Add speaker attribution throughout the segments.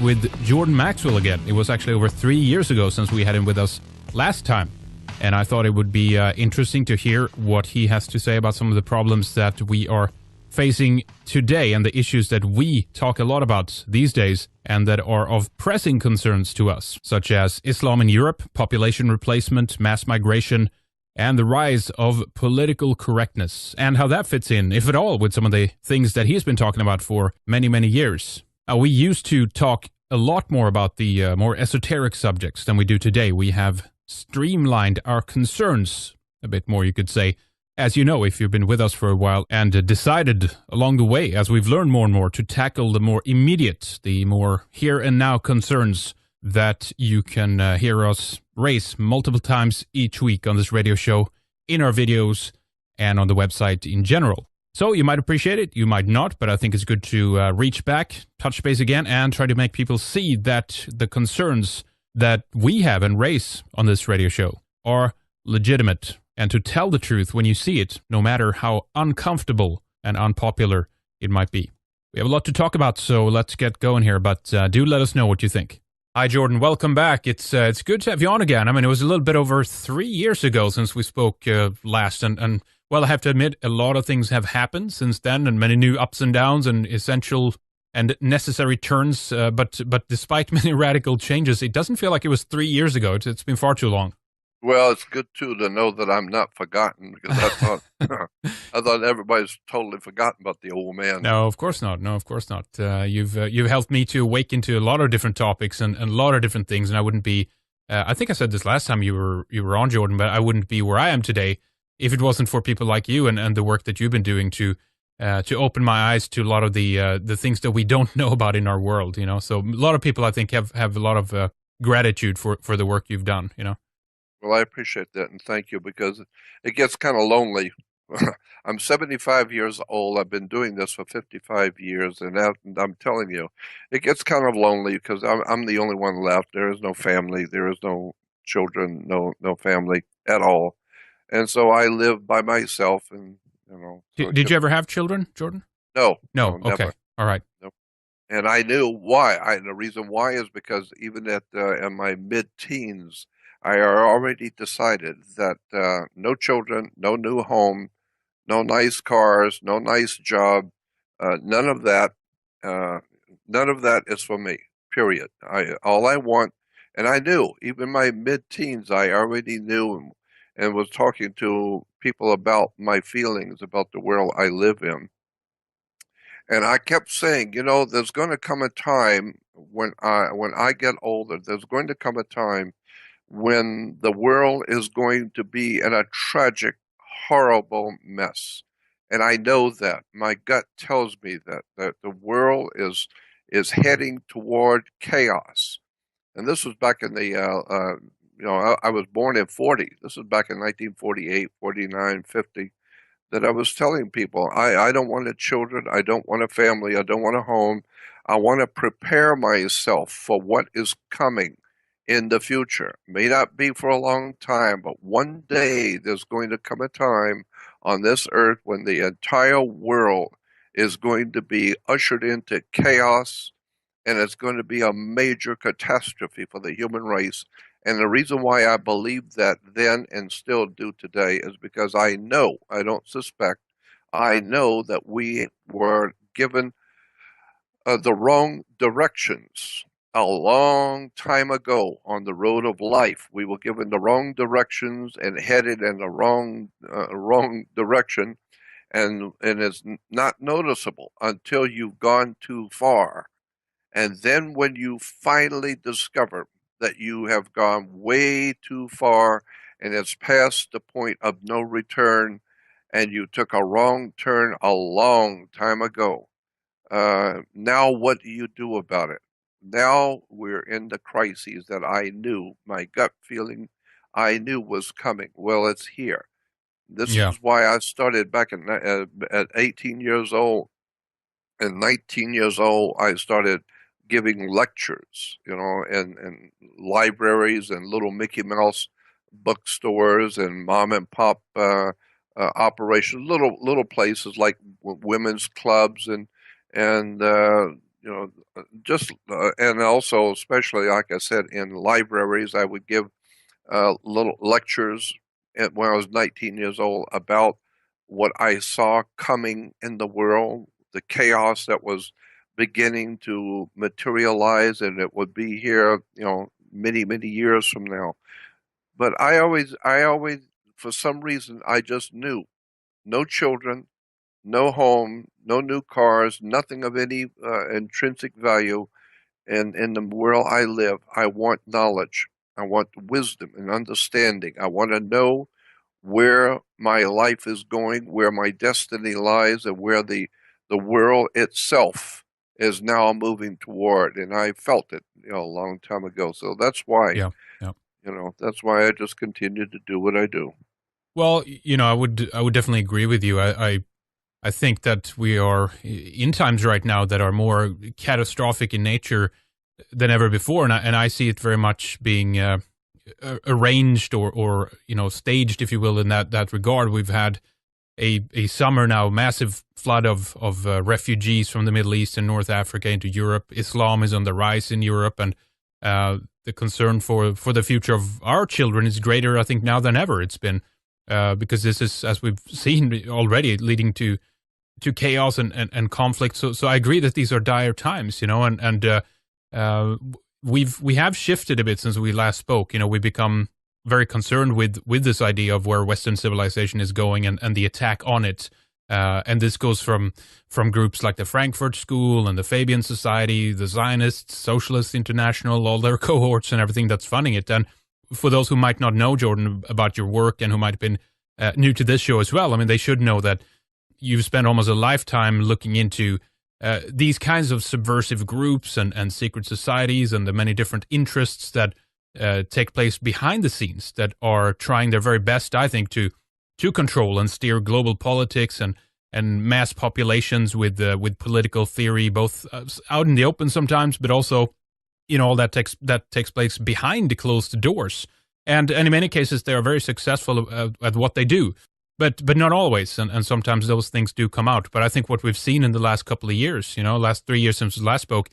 Speaker 1: with Jordan Maxwell again. It was actually over 3 years ago since we had him with us last time. And I thought it would be interesting to hear what he has to say about some of the problems that we are facing today and the issues that we talk a lot about these days and that are of pressing concerns to us, such as Islam in Europe, population replacement, mass migration, and the rise of political correctness, and how that fits in, if at all, with some of the things that he's been talking about for many, many years. We used to talk a lot more about the more esoteric subjects than we do today. We have streamlined our concerns a bit more, you could say, as you know, if you've been with us for a while, and decided along the way, as we've learned more and more, to tackle the more immediate, the more here and now concerns that you can hear us raise multiple times each week on this radio show, in our videos, and on the website in general. So you might appreciate it, you might not, but I think it's good to reach back, touch base again, and try to make people see that the concerns that we have and raise on this radio show are legitimate, and to tell the truth when you see it, no matter how uncomfortable and unpopular it might be. We have a lot to talk about, so let's get going here, but do let us know what you think. Hi, Jordan. Welcome back. It's good to have you on again. I mean, it was a little bit over 3 years ago since we spoke last, and well, I have to admit, a lot of things have happened since then, and many new ups and downs and essential and necessary turns. But despite many radical changes, it doesn't feel like it was 3 years ago. It's been far too long.
Speaker 2: Well, it's good too to know that I'm not forgotten, because I thought everybody's totally forgotten about the old man.
Speaker 1: No, of course not. No, of course not. You've helped me to awaken to a lot of different topics and a lot of different things, and I wouldn't be. I think I said this last time you were on, Jordan, but I wouldn't be where I am today if it wasn't for people like you and the work that you've been doing to open my eyes to a lot of the things that we don't know about in our world. You know, so a lot of people I think have a lot of gratitude for the work you've done. You know.
Speaker 2: Well, I appreciate that, and thank you, because it gets kind of lonely. I'm 75 years old. I've been doing this for 55 years, and I'm telling you, it gets kind of lonely because I'm the only one left. There is no family. There is no children, no family at all. And so I live by myself, and, you know. So
Speaker 1: Did you ever have children, Jordan?
Speaker 2: No.
Speaker 1: No, okay.
Speaker 2: Never.
Speaker 1: All right.
Speaker 2: No. And I knew why. The reason why is because even in my mid-teens, I already decided that no children, no new home, no nice cars, no nice job, none of that is for me, period. All I want, and I knew, even my mid-teens, I already knew and was talking to people about my feelings about the world I live in. And I kept saying, you know, there's going to come a time when I get older, there's going to come a time when the world is going to be in a tragic, horrible mess. And I know that. My gut tells me that the world is heading toward chaos. And this was back in the, you know, I was born in 40. This was back in 1948, 49, 50, that I was telling people, I don't want a children, I don't want a family, I don't want a home. I want to prepare myself for what is coming in the future. May not be for a long time, but one day there's going to come a time on this earth when the entire world is going to be ushered into chaos, and it's going to be a major catastrophe for the human race. And the reason why I believe that then and still do today is because I know, I don't suspect, I know that we were given the wrong directions. A long time ago on the road of life, we were given the wrong directions and headed in the wrong direction, and it's not noticeable until you've gone too far. And then when you finally discover that you have gone way too far and it's past the point of no return, and you took a wrong turn a long time ago, now what do you do about it? Now we're in the crises that I knew, my gut feeling, I knew was coming. Well, it's here. This is why I started back at 18 years old. At 19 years old, I started giving lectures, you know, in libraries and little Mickey Mouse bookstores and mom and pop operations, little places like women's clubs and you know, just and also, especially like I said, in libraries, I would give little lectures when I was 19 years old about what I saw coming in the world, the chaos that was beginning to materialize, and it would be here, many, many years from now. But I always, for some reason, I just knew no children, no home, no new cars, nothing of any intrinsic value. And in the world I live, I want knowledge. I want wisdom and understanding. I want to know where my life is going, where my destiny lies, and where the world itself is now moving toward. And I felt it, a long time ago. So
Speaker 1: Yeah. Yeah.
Speaker 2: that's why I just continue to do what I do.
Speaker 1: Well, I would definitely agree with you. I think that we are in times right now that are more catastrophic in nature than ever before, and I see it very much being arranged or staged, if you will, in that regard. We've had a summer now, massive flood of refugees from the Middle East and North Africa into Europe. Islam is on the rise in Europe, and the concern for the future of our children is greater, I think, now than ever. It's been because this is, as we've seen already, leading to chaos and conflict. So I agree that these are dire times, and we have shifted a bit since we last spoke. We've become very concerned with this idea of where Western civilization is going and the attack on it. And this goes from groups like the Frankfurt School and the Fabian Society, the Zionists, Socialist International, all their cohorts and everything that's funding it. And for those who might not know, Jordan, about your work and who might have been new to this show as well, I mean, they should know that you've spent almost a lifetime looking into these kinds of subversive groups and secret societies and the many different interests that take place behind the scenes that are trying their very best, I think, to control and steer global politics and mass populations with political theory, both out in the open sometimes, but also all that takes place behind the closed doors. And in many cases, they are very successful at what they do. But not always, and sometimes those things do come out. But I think what we've seen in the last couple of years, last 3 years since we last spoke,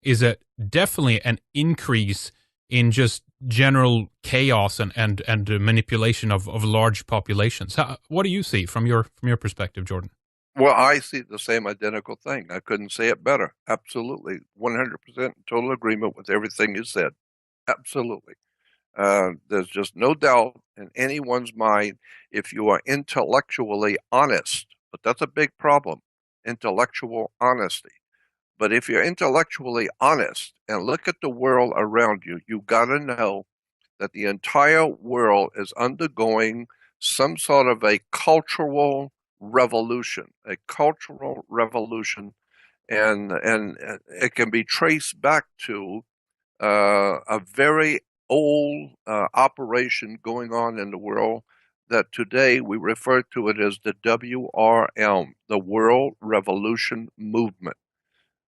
Speaker 1: is definitely an increase in just general chaos and manipulation of large populations. What do you see from your perspective, Jordan?
Speaker 2: Well, I see the same identical thing. I couldn't say it better. Absolutely. 100% total agreement with everything you said. Absolutely. There's just no doubt in anyone's mind if you are intellectually honest, but that's a big problem, intellectual honesty. But if you're intellectually honest and look at the world around you, you got to know that the entire world is undergoing some sort of a cultural revolution, and it can be traced back to a very old operation going on in the world that today we refer to it as the WRM, the World Revolution Movement.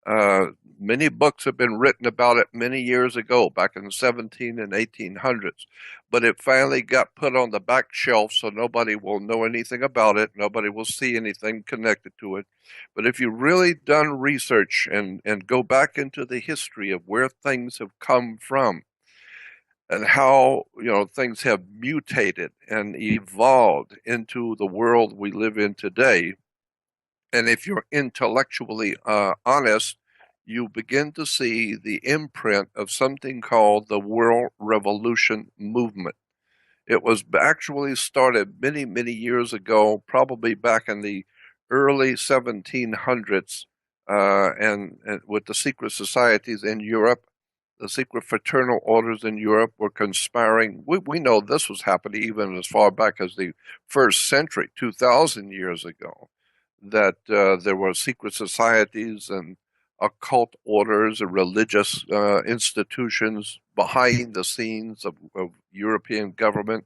Speaker 2: Uh, Many books have been written about it many years ago, back in the 17 and 1800s, but it finally got put on the back shelf so nobody will know anything about it. Nobody will see anything connected to it. But if you've really done research and go back into the history of where things have come from and how, things have mutated and evolved into the world we live in today, and if you're intellectually honest, you begin to see the imprint of something called the World Revolution Movement. It was actually started many, many years ago, probably back in the early 1700s, and with the secret societies in Europe. The secret fraternal orders in Europe were conspiring. We know this was happening even as far back as the first century, 2,000 years ago, that there were secret societies and occult orders and religious institutions behind the scenes of European government,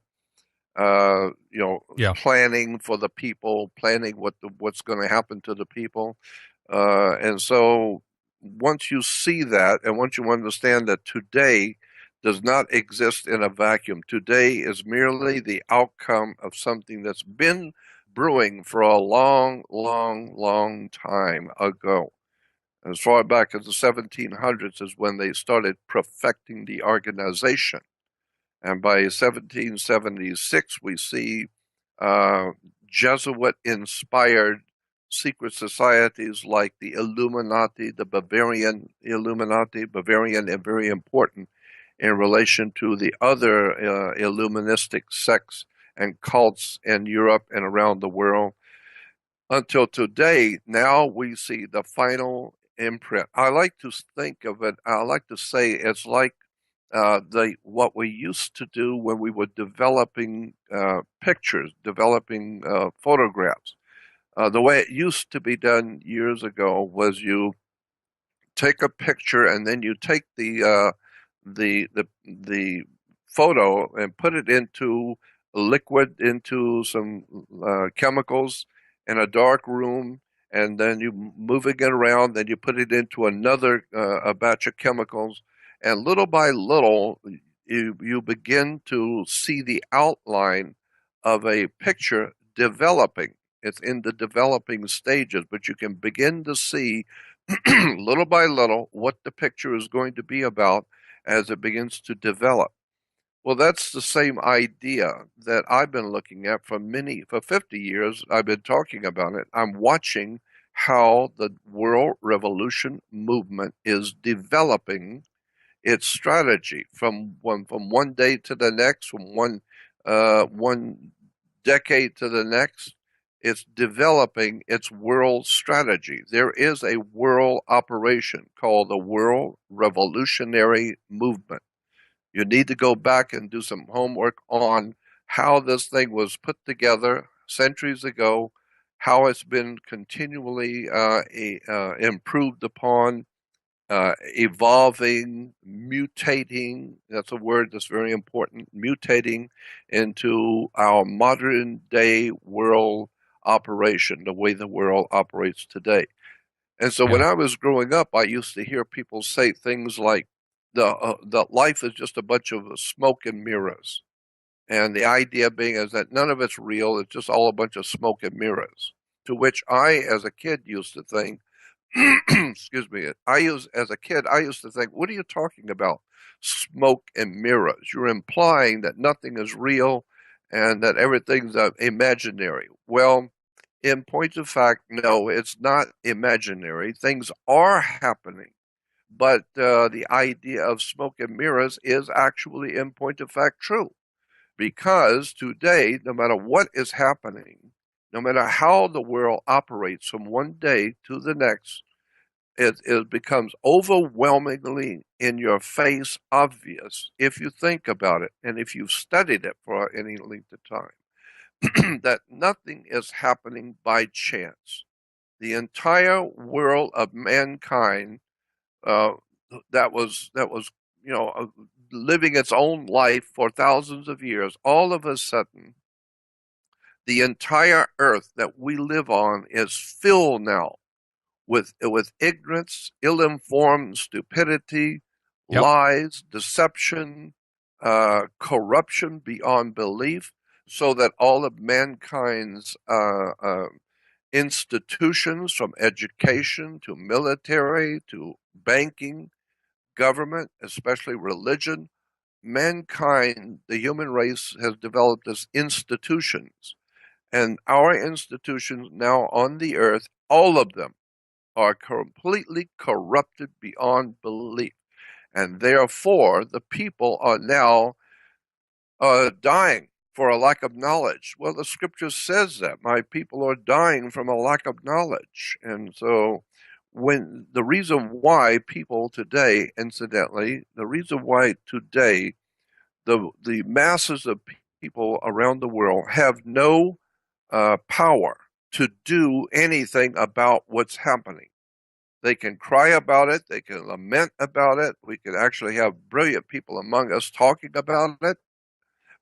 Speaker 1: Yeah.
Speaker 2: planning for the people, planning what's going to happen to the people. And so once you see that, and once you understand that today does not exist in a vacuum, today is merely the outcome of something that's been brewing for a long, long, long time ago. As far back as the 1700s is when they started perfecting the organization. And by 1776, we see uh, Jesuit inspired secret societies like the Illuminati, the Bavarian Illuminati, Bavarian and very important in relation to the other Illuministic sects and cults in Europe and around the world. Until today, now we see the final imprint. I like to think of it, I like to say it's like the what we used to do when we were developing pictures, developing photographs. The way it used to be done years ago was you take a picture and then you take the photo and put it into liquid, into some chemicals in a dark room, and then you moving it around, then you put it into another a batch of chemicals, and little by little you begin to see the outline of a picture developing. It's in the developing stages, but you can begin to see little by little what the picture is going to be about as it begins to develop. Well, that's the same idea that I've been looking at for 50 years. I've been talking about it. I'm watching how the world revolution movement is developing its strategy from one day to the next, from one decade to the next. It's developing its world strategy. There is a world operation called the World Revolutionary Movement. You need to go back and do some homework on how this thing was put together centuries ago, how it's been continually improved upon, evolving, mutating. That's a word that's very important. Mutating into our modern day world operation, the way the world operates today. And so when
Speaker 1: Yeah.
Speaker 2: I was growing up, I used to hear people say things like, the life is just a bunch of smoke and mirrors. And the idea being is that none of it's real. It's just all a bunch of smoke and mirrors. To which I, as a kid, used to think, excuse me, as a kid, I used to think, what are you talking about? Smoke and mirrors. You're implying that nothing is real and that everything's imaginary. Well, in point of fact, no, it's not imaginary. Things are happening. But the idea of smoke and mirrors is actually, in point of fact, true. Because today, no matter what is happening, no matter how the world operates from one day to the next, it becomes overwhelmingly in your face obvious if you think about it and if you've studied it for any length of time that nothing is happening by chance. The entire world of mankind uh, that was living its own life for thousands of years, all of a sudden the entire earth that we live on is filled now with ignorance, ill-informed stupidity,
Speaker 1: Yep.
Speaker 2: lies, deception, corruption beyond belief, so that all of mankind's institutions, from education to military to banking, government, especially religion, mankind, the human race, has developed as institutions. And our institutions now on the earth, all of them, are completely corrupted beyond belief. And therefore, the people are now dying for a lack of knowledge. Well, the scripture says that my people are dying from a lack of knowledge. And so, when the reason why people today, incidentally, the reason why today the masses of people around the world have no power to do anything about what's happening. They can cry about it. They can lament about it. We can actually have brilliant people among us talking about it,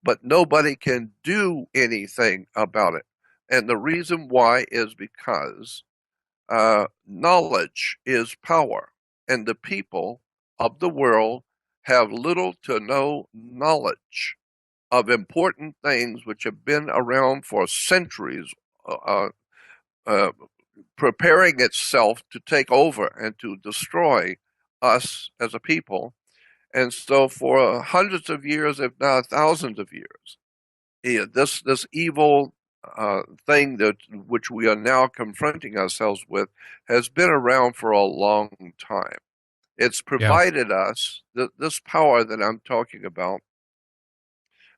Speaker 2: but nobody can do anything about it. And the reason why is because knowledge is power, and the people of the world have little to no knowledge of important things which have been around for centuries, uh, uh, preparing itself to take over and to destroy us as a people. And so for hundreds of years, if not thousands of years, this evil thing that which we are now confronting ourselves with has been around for a long time. It's
Speaker 1: Yeah.
Speaker 2: provided us this power that I'm talking about.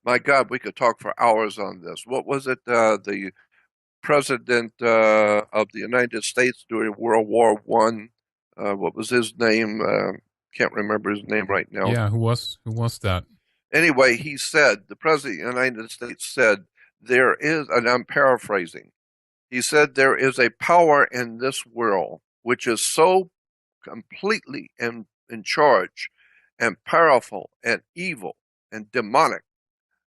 Speaker 2: My God, we could talk for hours on this. What was it? The president of the United States during World War One. What was his name? Can't remember his name right now.
Speaker 1: Yeah. Who was that?
Speaker 2: Anyway, he said, the president of the United States said, there is, and I'm paraphrasing, he said, there is a power in this world which is so completely in charge and powerful and evil and demonic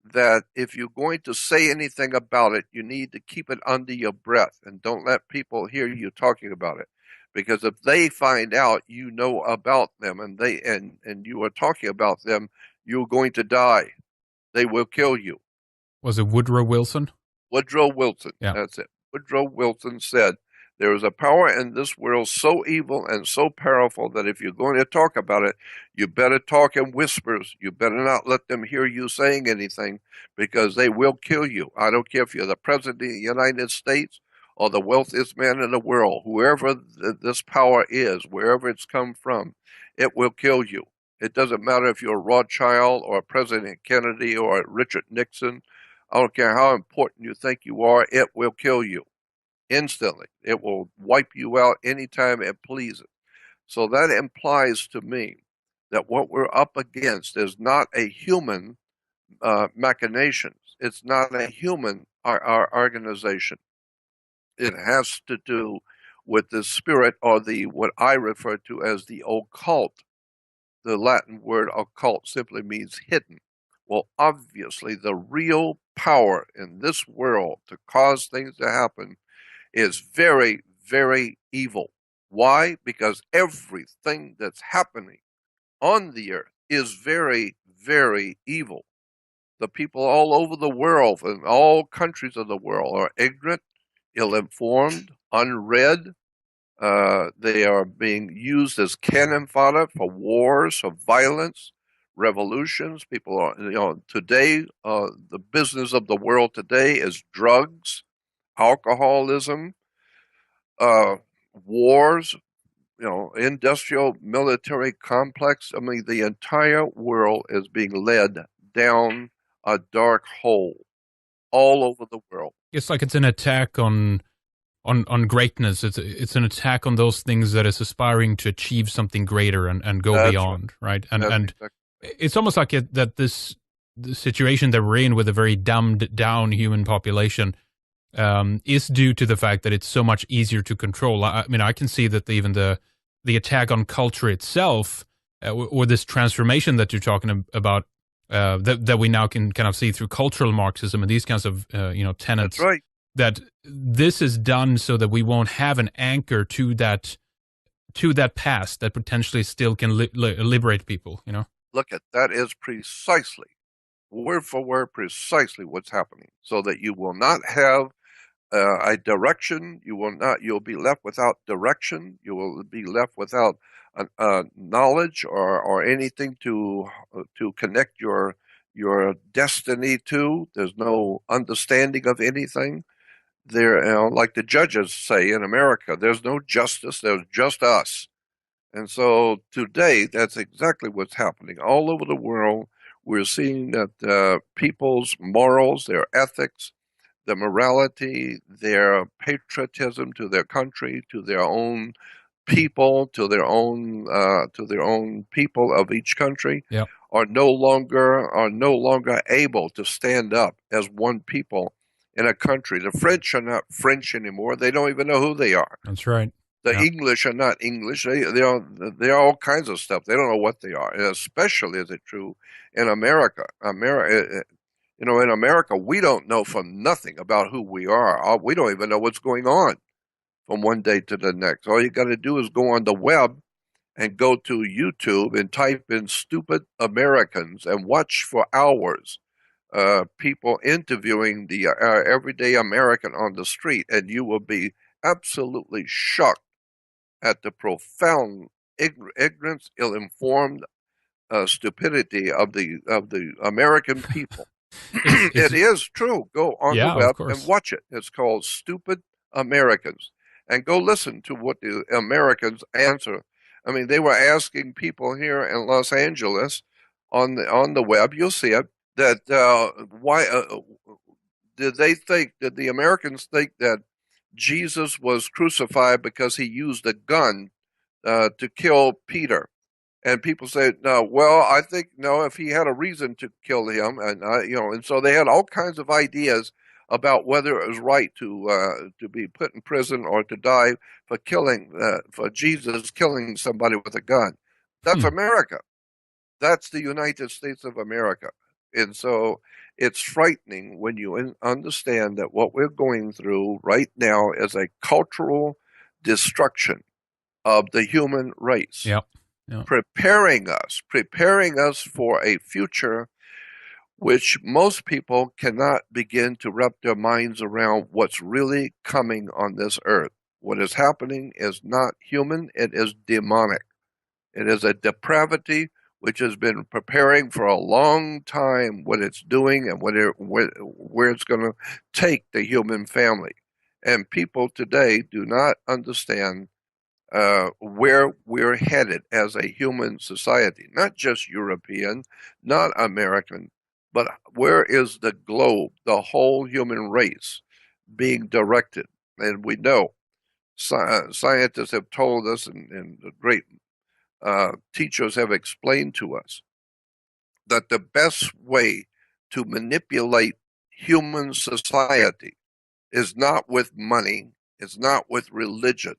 Speaker 2: that if you're going to say anything about it, you need to keep it under your breath and don't let people hear you talking about it. Because if they find out you know about them and you are talking about them, you're going to die. They will kill you.
Speaker 1: Was it Woodrow Wilson?
Speaker 2: Woodrow Wilson,
Speaker 1: Yeah.
Speaker 2: that's it. Woodrow Wilson said, there is a power in this world so evil and so powerful that if you're going to talk about it, you better talk in whispers. You better not let them hear you saying anything because they will kill you. I don't care if you're the President of the United States or the wealthiest man in the world. Whoever this power is, wherever it's come from, it will kill you. It doesn't matter if you're Rothschild or President Kennedy or Richard Nixon. I don't care how important you think you are, it will kill you instantly. It will wipe you out anytime it pleases. So that implies to me that what we're up against is not a human machinations. It's not a human our organization. It has to do with the spirit or the what I refer to as the occult. The Latin word occult simply means hidden. Well, obviously, the real power in this world to cause things to happen is very, very evil. Why? Because everything that's happening on the earth is very, very evil. The people all over the world, in all countries of the world, are ignorant, ill informed, unread, they are being used as cannon fodder for wars, for violence, revolutions. People are, today, the business of the world today is drugs, alcoholism, uh, wars, industrial military complex. I mean, the entire world is being led down a dark hole all over the world.
Speaker 1: It's like it's an attack on greatness. It's an attack on those things that is aspiring to achieve something greater and go
Speaker 2: That's
Speaker 1: beyond, right? And
Speaker 2: That's
Speaker 1: and
Speaker 2: exactly.
Speaker 1: it's almost like that this the situation that we're in with a very dumbed down human population is due to the fact that it's so much easier to control. I mean, I can see that even the attack on culture itself, or this transformation that you're talking about, that we now can kind of see through cultural Marxism and these kinds of
Speaker 2: That's
Speaker 1: tenets,
Speaker 2: right.
Speaker 1: that this is done so that we won't have an anchor to that past that potentially still can liberate people.
Speaker 2: Look at that is precisely word for word precisely what's happening so that you will not have a direction. You'll be left without direction. You will be left without knowledge or anything to connect your destiny to. There's no understanding of anything. There, like the judges say in America, there's no justice. There's just us. And so today, that's exactly what's happening all over the world. We're seeing that people's morals, their ethics, their morality, their patriotism to their country, to their own people, to their own people of each country,
Speaker 1: Yeah,
Speaker 2: are no longer able to stand up as one people in a country. The French are not French anymore. They don't even know who they are.
Speaker 1: that's right.
Speaker 2: The
Speaker 1: Yeah,
Speaker 2: English are not English. They are all kinds of stuff. They don't know what they are. And especially is it true in America. In America, we don't know from nothing about who we are. We don't even know what's going on from one day to the next. All you got to do is go on the web and go to YouTube and type in "stupid Americans" and watch for hours people interviewing the everyday American on the street, and you will be absolutely shocked at the profound ignorance, ill-informed stupidity of the American people.
Speaker 1: It's
Speaker 2: It is true. Go on the
Speaker 1: yeah, of
Speaker 2: web and
Speaker 1: course.
Speaker 2: watch it. It's called Stupid Americans. And go listen to what the Americans answer. I mean, they were asking people here in Los Angeles on the web, you'll see it, that why did the Americans think that Jesus was crucified because he used a gun to kill Peter? And people say, no, well, I think, no, if he had a reason to kill him, and and so they had all kinds of ideas about whether it was right to be put in prison or to die for Jesus killing somebody with a gun. That's
Speaker 1: Hmm.
Speaker 2: America. That's the United States of America. And so it's frightening when you understand that what we're going through right now is a cultural destruction of the human race,
Speaker 1: Yeah. Yeah.
Speaker 2: preparing us for a future which most people cannot begin to wrap their minds around what's really coming on this earth. What is happening is not human, it is demonic. It is a depravity which has been preparing for a long time what it's doing and where it's going to take the human family. And people today do not understand where we're headed as a human society, not just European, not American, but where is the globe, the whole human race being directed? And we know scientists have told us, and the great teachers have explained to us that the best way to manipulate human society is not with money, is not with religion.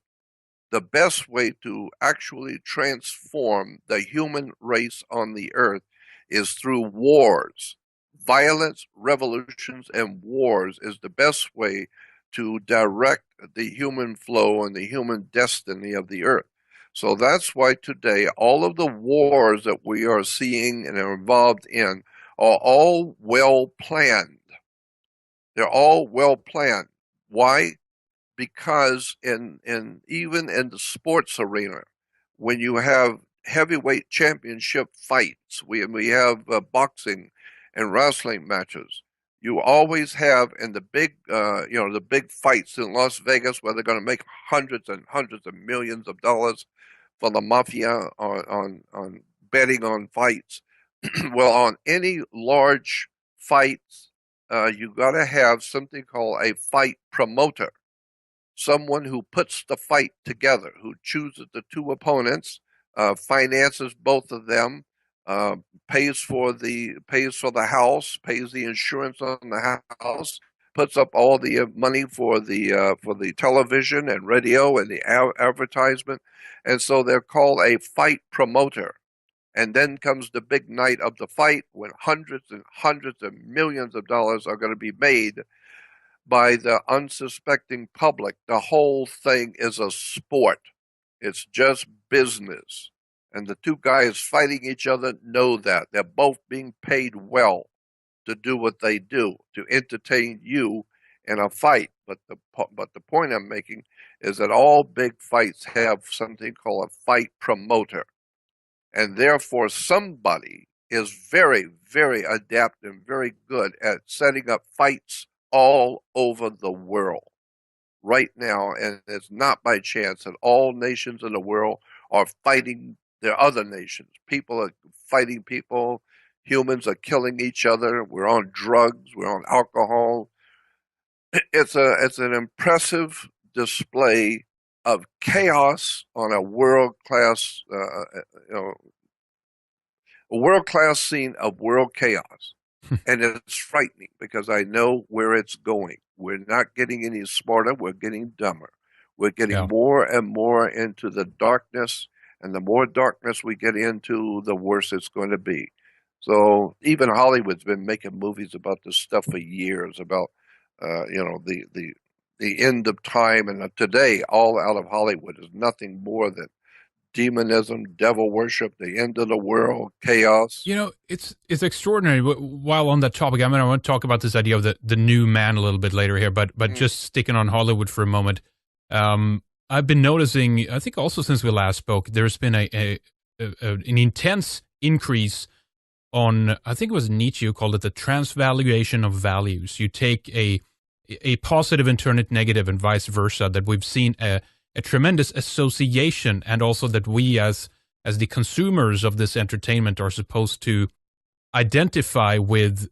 Speaker 2: The best way to actually transform the human race on the earth is through wars. Violence, revolutions, and wars is the best way to direct the human flow and the human destiny of the earth. So that's why today all of the wars that we are seeing and are involved in are all well planned. They're all well planned. Why? Because in even in the sports arena, when you have heavyweight championship fights, we have boxing and wrestling matches. You always have in the big the big fights in Las Vegas where they're going to make hundreds and hundreds of millions of dollars for the mafia on betting on fights. Well, on any large fights, you got to have something called a fight promoter, someone who puts the fight together, who chooses the two opponents, finances both of them, uh, pays for the house, pays the insurance on the house, puts up all the money for the television and radio and the advertisement, and so they're called a fight promoter. And then comes the big night of the fight when hundreds and hundreds of millions of dollars are going to be made by the unsuspecting public. The whole thing is a sport. It's just business. And the two guys fighting each other know that. They're both being paid well to do what they do, to entertain you in a fight. But the point I'm making is that all big fights have something called a fight promoter. And therefore somebody is very, very adept and very good at setting up fights all over the world right now. And it's not by chance that all nations in the world are fighting their other nations. People are fighting people. Humans are killing each other. We're on drugs. We're on alcohol. It's an impressive display of chaos on a world class a world class scene of world chaos. And it's frightening because I know where it's going. We're not getting any smarter, we're getting dumber. We're getting
Speaker 1: Yeah.
Speaker 2: more and more into the darkness, and the more darkness we get into, the worse it's going to be. So even Hollywood's been making movies about this stuff for years, about the end of time, and today all out of Hollywood is nothing more than demonism, devil worship, the end of the world, chaos.
Speaker 1: You know, it's extraordinary. While on that topic, I mean, I want to talk about this idea of the new man a little bit later here, but
Speaker 2: Mm.
Speaker 1: just sticking on Hollywood for a moment. I've been noticing, I think also since we last spoke, there's been an intense increase on, I think it was Nietzsche who called it the transvaluation of values. You take a positive and turn it negative and vice versa, that we've seen a tremendous association, and also that we as the consumers of this entertainment are supposed to identify with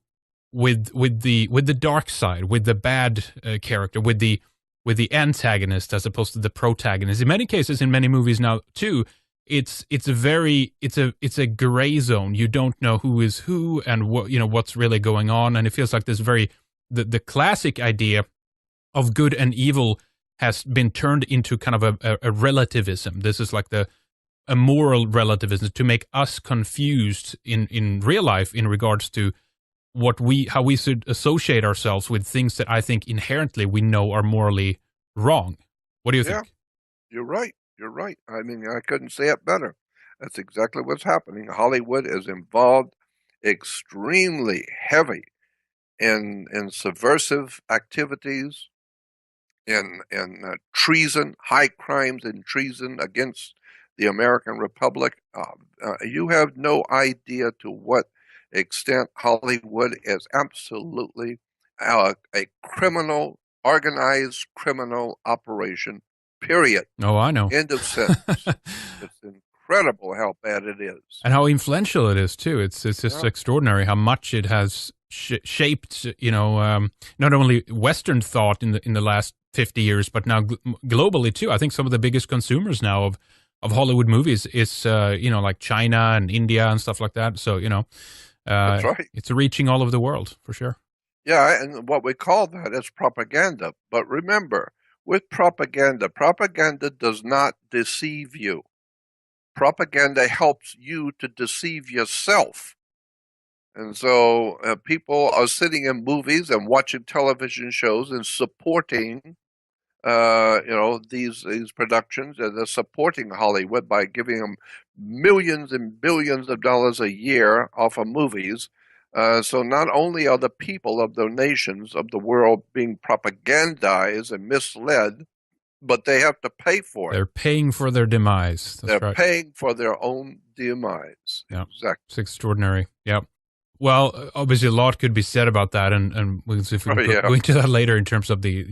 Speaker 1: the dark side, with the bad character, with the antagonist as opposed to the protagonist. In many cases, in many movies now too, it's a gray zone. You don't know who is who and what's really going on, and it feels like this the classic idea of good and evil has been turned into kind of a relativism. This is like a moral relativism to make us confused in real life in regards to how we should associate ourselves with things that I think inherently we know are morally wrong. What do you think?
Speaker 2: You're right. You're right. I mean, I couldn't say it better. That's exactly what's happening. Hollywood is involved extremely heavy in subversive activities, in treason, high crimes and treason against the American Republic. You have no idea to what extent Hollywood is absolutely a criminal, organized criminal operation, period.
Speaker 1: Oh, I know.
Speaker 2: End of sentence. It's incredible how bad it is.
Speaker 1: And how influential it is, too. It's just extraordinary how much it has shaped, not only Western thought in the last 50 years, but now globally, too. I think some of the biggest consumers now of Hollywood movies is, like China and India and stuff like that. So,
Speaker 2: that's right.
Speaker 1: It's reaching all over the world, for sure.
Speaker 2: Yeah, and what we call that is propaganda. But remember, with propaganda does not deceive you. Propaganda helps you to deceive yourself. And so people are sitting in movies and watching television shows and supporting these productions, and they're supporting Hollywood by giving them millions and billions of dollars a year off of movies. So not only are the people of the nations of the world being propagandized and misled, but they have to pay for it.
Speaker 1: They're paying for their demise.
Speaker 2: They're paying for their own demise.
Speaker 1: Yeah.
Speaker 2: Exactly.
Speaker 1: It's extraordinary. Yeah. Well, obviously, a lot could be said about that, and we'll see if we can go into that later in terms of the,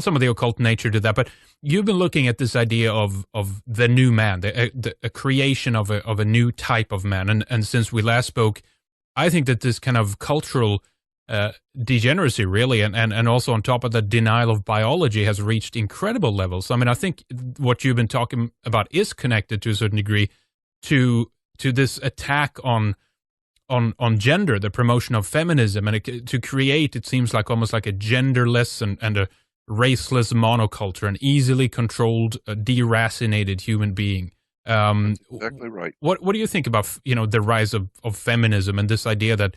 Speaker 1: some of the occult nature to that. But you've been looking at this idea of the new man, the creation of a new type of man, and since we last spoke, I think that this kind of cultural degeneracy, really, and also on top of the denial of biology, has reached incredible levels. I mean, I think what you've been talking about is connected to a certain degree to this attack on gender, the promotion of feminism, and to create, it seems like almost like a genderless and a raceless monoculture, an easily controlled, deracinated human being.
Speaker 2: Exactly right.
Speaker 1: What do you think about the rise of feminism and this idea that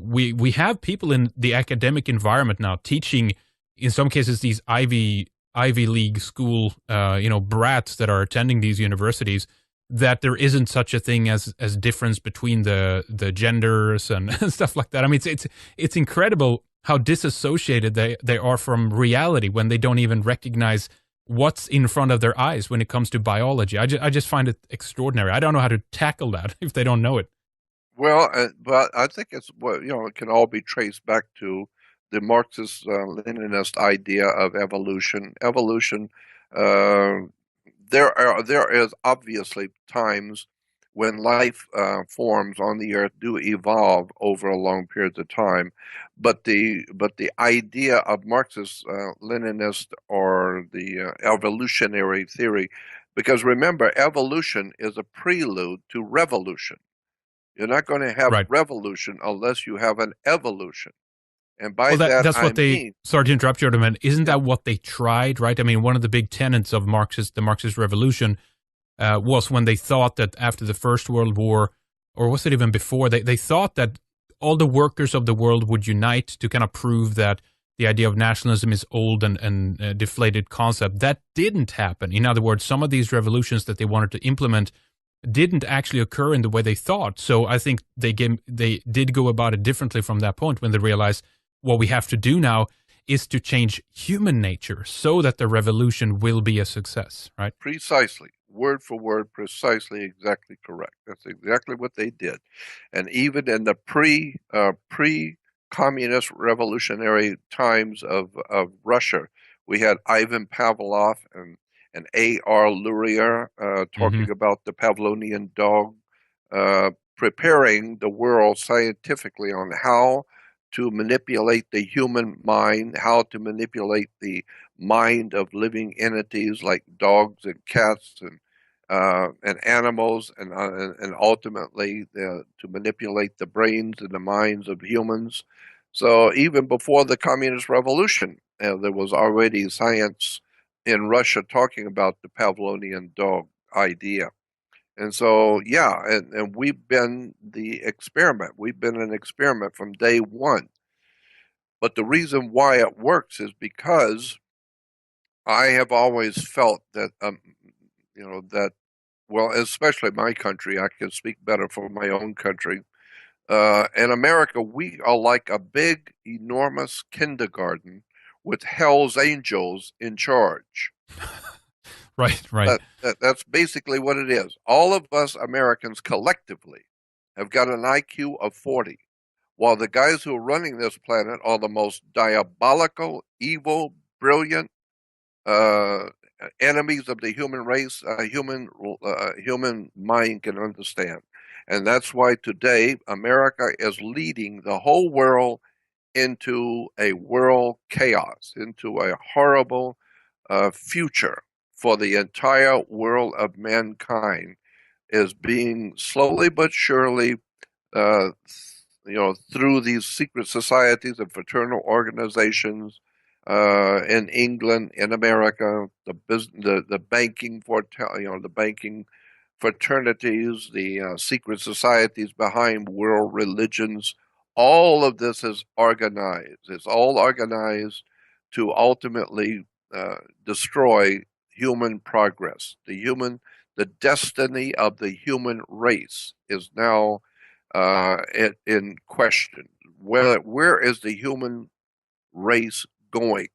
Speaker 1: we have people in the academic environment now teaching, in some cases, these Ivy League school brats that are attending these universities, that there isn't such a thing as difference between the genders and stuff like that. I mean, it's incredible how disassociated they are from reality when they don't even recognize what's in front of their eyes when it comes to biology. I just find it extraordinary. I don't know how to tackle that if they don't know it.
Speaker 2: Well, but I think it's it can all be traced back to the Marxist Leninist idea of evolution. Evolution. There is obviously times when life forms on the earth do evolve over a long period of time, but the idea of Marxist Leninist or the evolutionary theory, because remember, evolution is a prelude to revolution. You're not going to have revolution unless you have an evolution. And by
Speaker 1: that's what they mean. Sorry to interrupt you, man. Isn't that what they tried, right? I mean, one of the big tenets of the Marxist revolution was when they thought that after the First World War, or was it even before, they thought that all the workers of the world would unite to kind of prove that the idea of nationalism is old and a deflated concept. That didn't happen. In other words, some of these revolutions that they wanted to implement didn't actually occur in the way they thought. So I think they did go about it differently from that point when they realized what we have to do now is to change human nature so that the revolution will be a success, right?
Speaker 2: Precisely, word for word, precisely, exactly correct. That's exactly what they did. And even in the pre-communist revolutionary times of Russia, we had Ivan Pavlov and A.R. Luria
Speaker 1: Hmm.
Speaker 2: talking about the Pavlovian dog, preparing the world scientifically on how to manipulate the human mind, how to manipulate the mind of living entities like dogs and cats and animals, and ultimately to manipulate the brains and the minds of humans. So even before the Communist Revolution, there was already science in Russia talking about the Pavlovian dog idea. And so, yeah, and we've been the experiment. We've been an experiment from day one. But the reason why it works is because I have always felt that, that, well, especially my country, I can speak better for my own country. In America, we are like a big, enormous kindergarten with Hell's Angels in charge.
Speaker 1: Right, right.
Speaker 2: That's basically what it is. All of us Americans collectively have got an IQ of 40, while the guys who are running this planet are the most diabolical, evil, brilliant, uh, enemies of the human race, human mind can understand. And that's why today America is leading the whole world into a world chaos, into a horrible future for the entire world of mankind is being slowly but surely, uh, through these secret societies and fraternal organizations in England, in America, the banking the banking fraternities, the secret societies behind world religions. All of this is organized. It's all organized to ultimately destroy human progress. The destiny of the human race is now in question. Where is the human race going?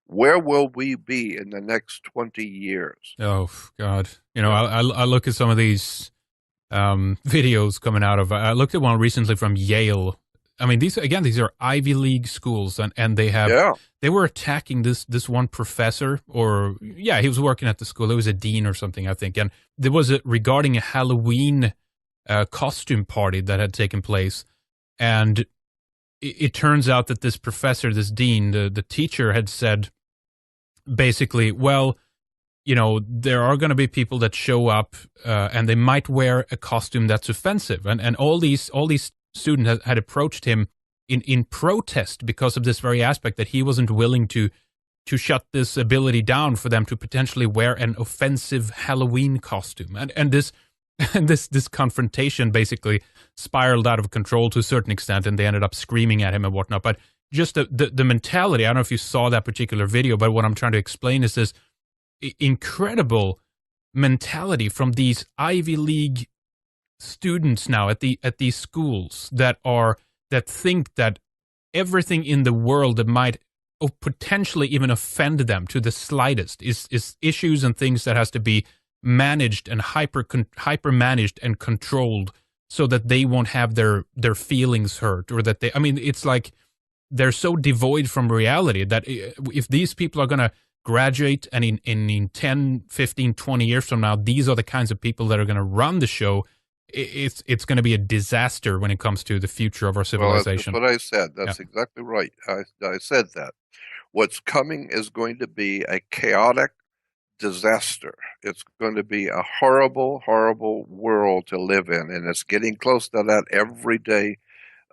Speaker 2: Where will we be in the next 20 years?
Speaker 1: Oh God, you know,
Speaker 2: Yeah.
Speaker 1: I look at some of these videos coming out of. I looked at one recently from Yale. I mean, these are Ivy League schools, and
Speaker 2: Yeah.
Speaker 1: they were attacking this one professor, or yeah, he was working at the school. It was a dean or something, I think, and there was regarding a Halloween costume party that had taken place, and it turns out that this professor, this dean, the teacher had said basically, well, you know, there are going to be people that show up and they might wear a costume that's offensive. And all these students had approached him in protest because of this very aspect that he wasn't willing to shut this ability down for them to potentially wear an offensive Halloween costume. And this and this confrontation basically spiraled out of control to a certain extent, and they ended up screaming at him and whatnot. But just the mentality, I don't know if you saw that particular video, but what I'm trying to explain is this incredible mentality from these Ivy League students now at these schools that think that everything in the world that might potentially even offend them to the slightest is issues and things that has to be managed and hyper managed and controlled so that they won't have their feelings hurt, or that they, I mean, it's like they're so devoid from reality that if these people are going to graduate and in 10, 15, 20 years from now, these are the kinds of people that are going to run the show, it's going to be a disaster when it comes to the future of our
Speaker 2: Well, that's
Speaker 1: civilization.
Speaker 2: what I said.
Speaker 1: Yeah.
Speaker 2: That's exactly right. I said that. What's coming is going to be a chaotic disaster. It's going to be a horrible, horrible world to live in, and it's getting close to that every day.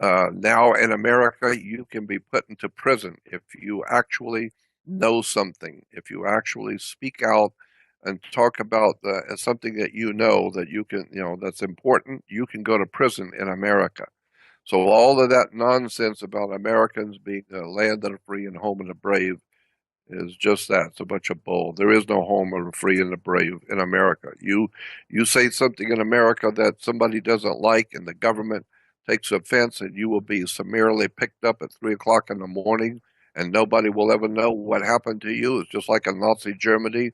Speaker 2: Now in America, you can be put into prison if you actually know something, if you actually speak out and talk about something that you know that you can, that's important. You can go to prison in America. So all of that nonsense about Americans being the land of the free and home of the brave is just that. It's a bunch of bull. There is no home of the free and the brave in America. You say something in America that somebody doesn't like, and the government takes offense, and you will be summarily picked up at 3 o'clock in the morning and nobody will ever know what happened to you. It's just like in Nazi Germany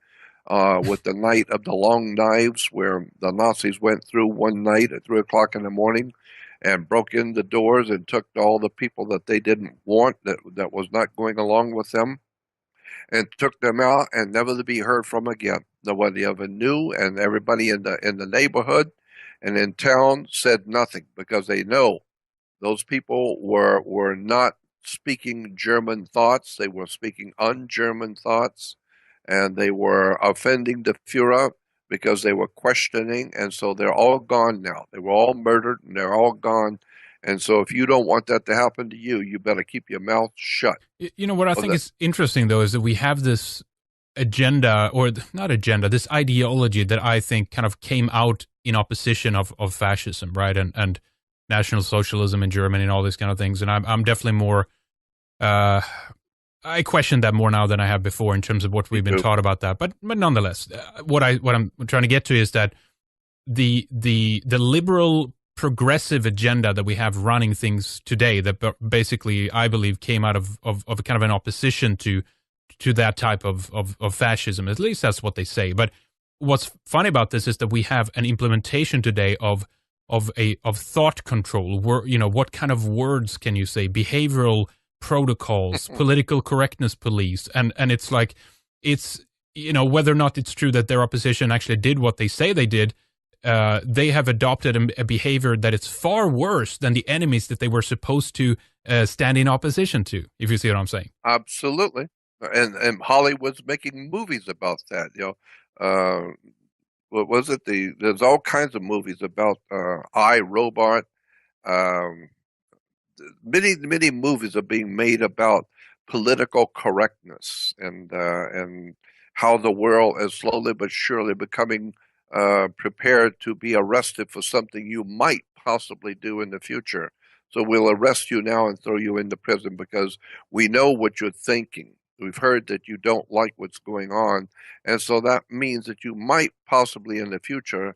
Speaker 2: with the Night of the Long Knives, where the Nazis went through one night at 3 o'clock in the morning and broke in the doors and took all the people that they didn't want, that was not going along with them, and took them out and never to be heard from again. Nobody ever knew, and everybody in the neighborhood and in town said nothing because they know those people were not speaking German thoughts. They were speaking un-German thoughts, and they were offending the Führer because they were questioning, and so they're all gone now. They were all murdered, and they're all gone. And so if you don't want that to happen to you, you better keep your mouth shut.
Speaker 1: You know, what I think is interesting, though, is that we have this agenda, or not agenda, this ideology that I think kind of came out in opposition of fascism, right? And National Socialism in Germany and all these kind of things. And I'm definitely more, I question that more now than I have before in terms of what we've been taught about that. But nonetheless, what I'm trying to get to is that the liberal progressive agenda that we have running things today, that basically I believe came out of kind of an opposition to that type of fascism. At least that's what they say. But what's funny about this is that we have an implementation today of thought control. What kind of words can you say? Behavioral protocols, political correctness police, and it's like, it's, whether or not it's true that their opposition actually did what they say they did, they have adopted a behavior that is far worse than the enemies that they were supposed to stand in opposition to, if you see what I'm saying.
Speaker 2: Absolutely. And Hollywood's making movies about that. What was it? There's all kinds of movies about I, Robot. Um, many movies are being made about political correctness and how the world is slowly but surely becoming prepared to be arrested for something you might possibly do in the future. So we'll arrest you now and throw you into prison because we know what you're thinking. We've heard that you don't like what's going on. And so that means that you might possibly in the future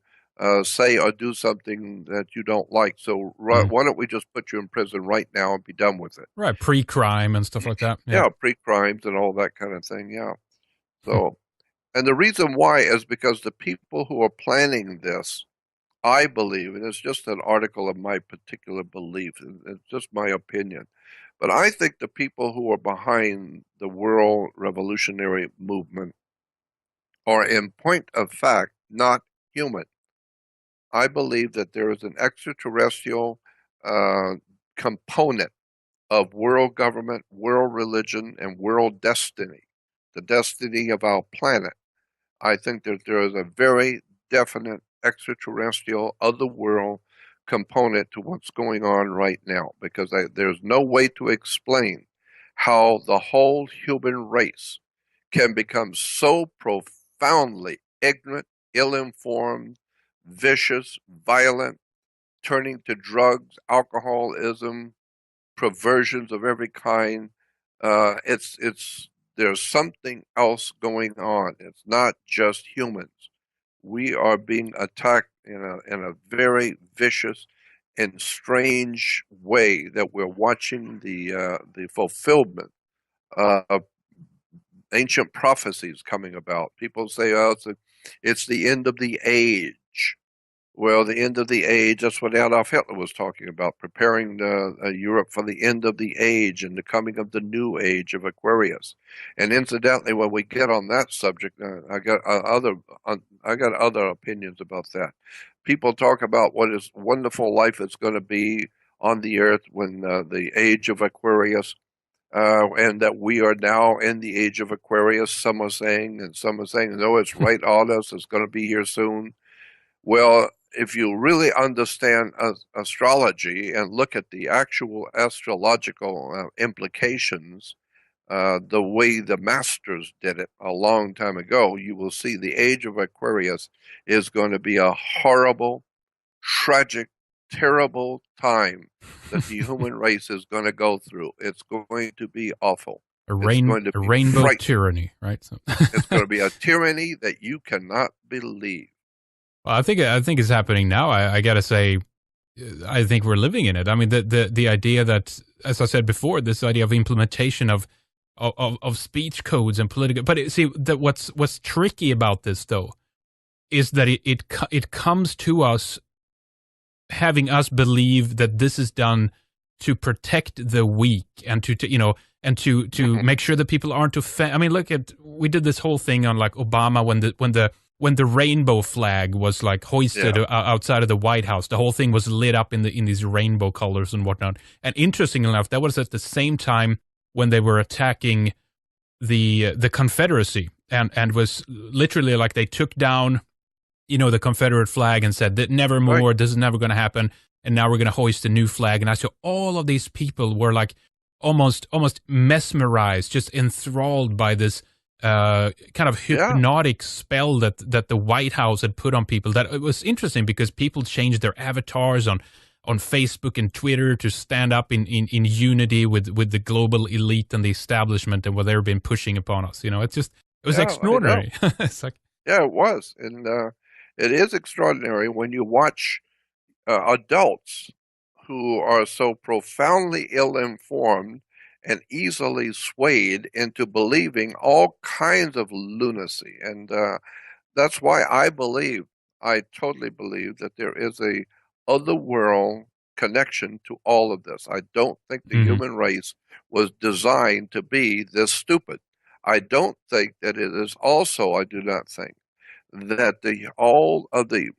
Speaker 2: say or do something that you don't like. So why don't we just put you in prison right now and be done with it?
Speaker 1: Right, pre-crime and stuff like that.
Speaker 2: Yeah, pre-crimes and all that kind of thing. Yeah. So, and the reason why is because the people who are planning this, I believe, and it's just an article of my particular belief, it's just my opinion, but I think the people who are behind the world revolutionary movement are, in point of fact, not human. I believe that there is an extraterrestrial component of world government, world religion, and world destiny, the destiny of our planet. I think that there is a very definite extraterrestrial, otherworld component to what's going on right now, because there's no way to explain how the whole human race can become so profoundly ignorant, ill-informed, vicious, violent, turning to drugs, alcoholism, perversions of every kind. There's something else going on. It's not just humans. We are being attacked in a very vicious and strange way that we're watching the fulfillment of ancient prophecies coming about. People say, "Oh, it's the end of the age." Well, the end of the age, that's what Adolf Hitler was talking about, preparing Europe for the end of the age and the coming of the new age of Aquarius. And incidentally, when we get on that subject, I got other opinions about that. People talk about what is wonderful life is going to be on the earth when the age of Aquarius, and that we are now in the age of Aquarius, some are saying, and some are saying, no, it's right on us, it's going to be here soon. Well, if you really understand astrology and look at the actual astrological implications, the way the masters did it a long time ago, you will see the age of Aquarius is going to be a horrible, tragic, terrible time that the human race is going to go through. It's going to be awful.
Speaker 1: A rainbow tyranny, right? So.
Speaker 2: It's going to be a tyranny that you cannot believe.
Speaker 1: Well, I think it's happening now. I gotta say, I think we're living in it. I mean, the idea that, as I said before, this idea of implementation of of speech codes and political. But see, that what's tricky about this though is that it comes to us having us believe that this is done to protect the weak and to you know and to make sure that people aren't offended. I mean, look at we did this whole thing on like Obama when the rainbow flag was like hoisted outside of the White House. The whole thing was lit up in these rainbow colors and whatnot. And interestingly enough, that was at the same time when they were attacking the Confederacy and was literally like they took down the Confederate flag and said that never more,
Speaker 2: Right.
Speaker 1: this is never going to happen. And now we're going to hoist a new flag. And I saw all of these people were like almost mesmerized, just enthralled by this kind of
Speaker 2: Yeah.
Speaker 1: hypnotic spell that the White House had put on people. That it was interesting because people changed their avatars on Facebook and Twitter to stand up in unity with the global elite and the establishment and what they've been pushing upon us. It was
Speaker 2: Yeah, I know.
Speaker 1: extraordinary. It's like,
Speaker 2: Yeah, it was. And it is extraordinary when you watch adults who are so profoundly ill-informed and easily swayed into believing all kinds of lunacy. And that's why I totally believe that there is a otherworld connection to all of this. I don't think the
Speaker 1: mhm.
Speaker 2: human race was designed to be this stupid. I don't think that it is also, I do not think that all of the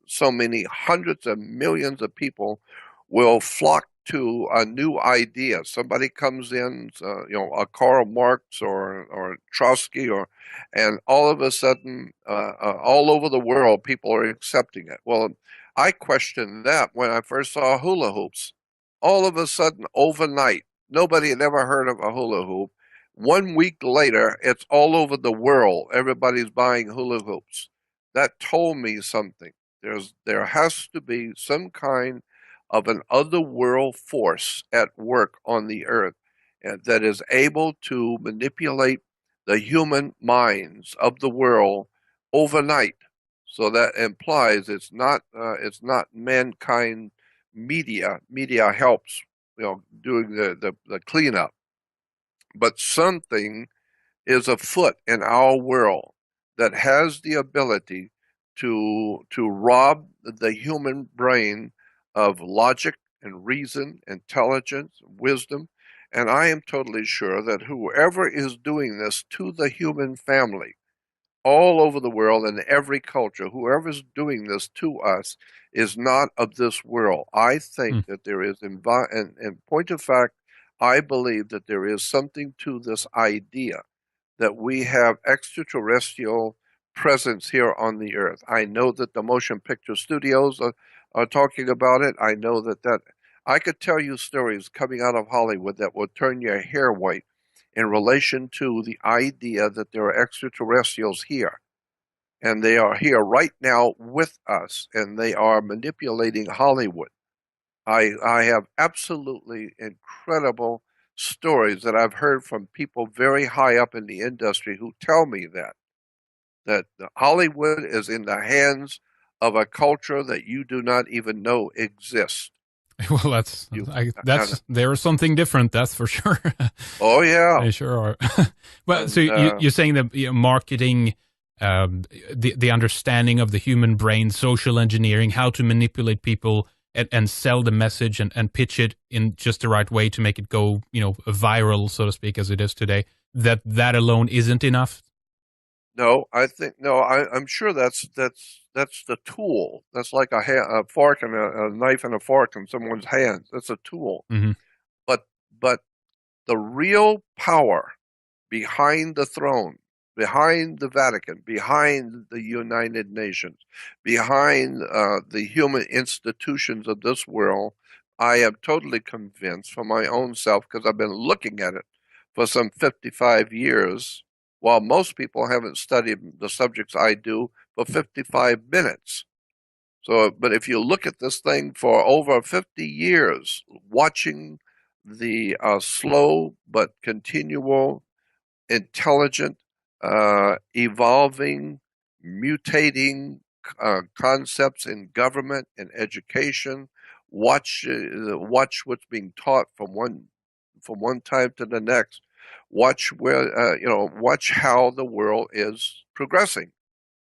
Speaker 2: so many hundreds of millions of people will flock to a new idea. Somebody comes in, a Karl Marx or Trotsky, and all of a sudden, all over the world, people are accepting it. Well, I questioned that when I first saw hula hoops. All of a sudden, overnight, nobody had ever heard of a hula hoop. 1 week later, it's all over the world. Everybody's buying hula hoops. That told me something. There has to be some kind of an otherworld force at work on the earth that is able to manipulate the human minds of the world overnight. So that implies it's not mankind media. Media helps, doing the cleanup, but something is afoot in our world that has the ability to rob the human brain of logic and reason, intelligence, wisdom. And I am totally sure that whoever is doing this to the human family all over the world in every culture, whoever's doing this to us is not of this world. I think
Speaker 1: Mm.
Speaker 2: that there is, in point of fact, I believe that there is something to this idea that we have extraterrestrial presence here on the earth. I know that the motion picture studios are talking about it. I know that I could tell you stories coming out of Hollywood that will turn your hair white in relation to the idea that there are extraterrestrials here. And they are here right now with us, and they are manipulating Hollywood. I have absolutely incredible stories that I've heard from people very high up in the industry who tell me that Hollywood is in the hands of a culture that you do not even know exists.
Speaker 1: Well,
Speaker 2: You, and,
Speaker 1: there's something different, that's for sure.
Speaker 2: oh yeah,
Speaker 1: They sure are. Well, so
Speaker 2: and
Speaker 1: you're saying that marketing, the understanding of the human brain, social engineering, how to manipulate people and sell the message and pitch it in just the right way to make it go, viral, so to speak, as it is today. That alone isn't enough.
Speaker 2: no, I think no, I'm sure that's the tool. That's like a fork and a knife and a fork in someone's hands. That's a tool.
Speaker 1: Hmm.
Speaker 2: But but the real power behind the throne, behind the Vatican, behind the United Nations, behind the human institutions of this world, I am totally convinced for my own self because I've been looking at it for some 55 years, while most people haven't studied the subjects I do for 55 minutes. So, but if you look at this thing for over 50 years, watching the slow but continual intelligent, evolving, mutating concepts in government and education. Watch what's being taught from one time to the next. Watch where, watch how the world is progressing.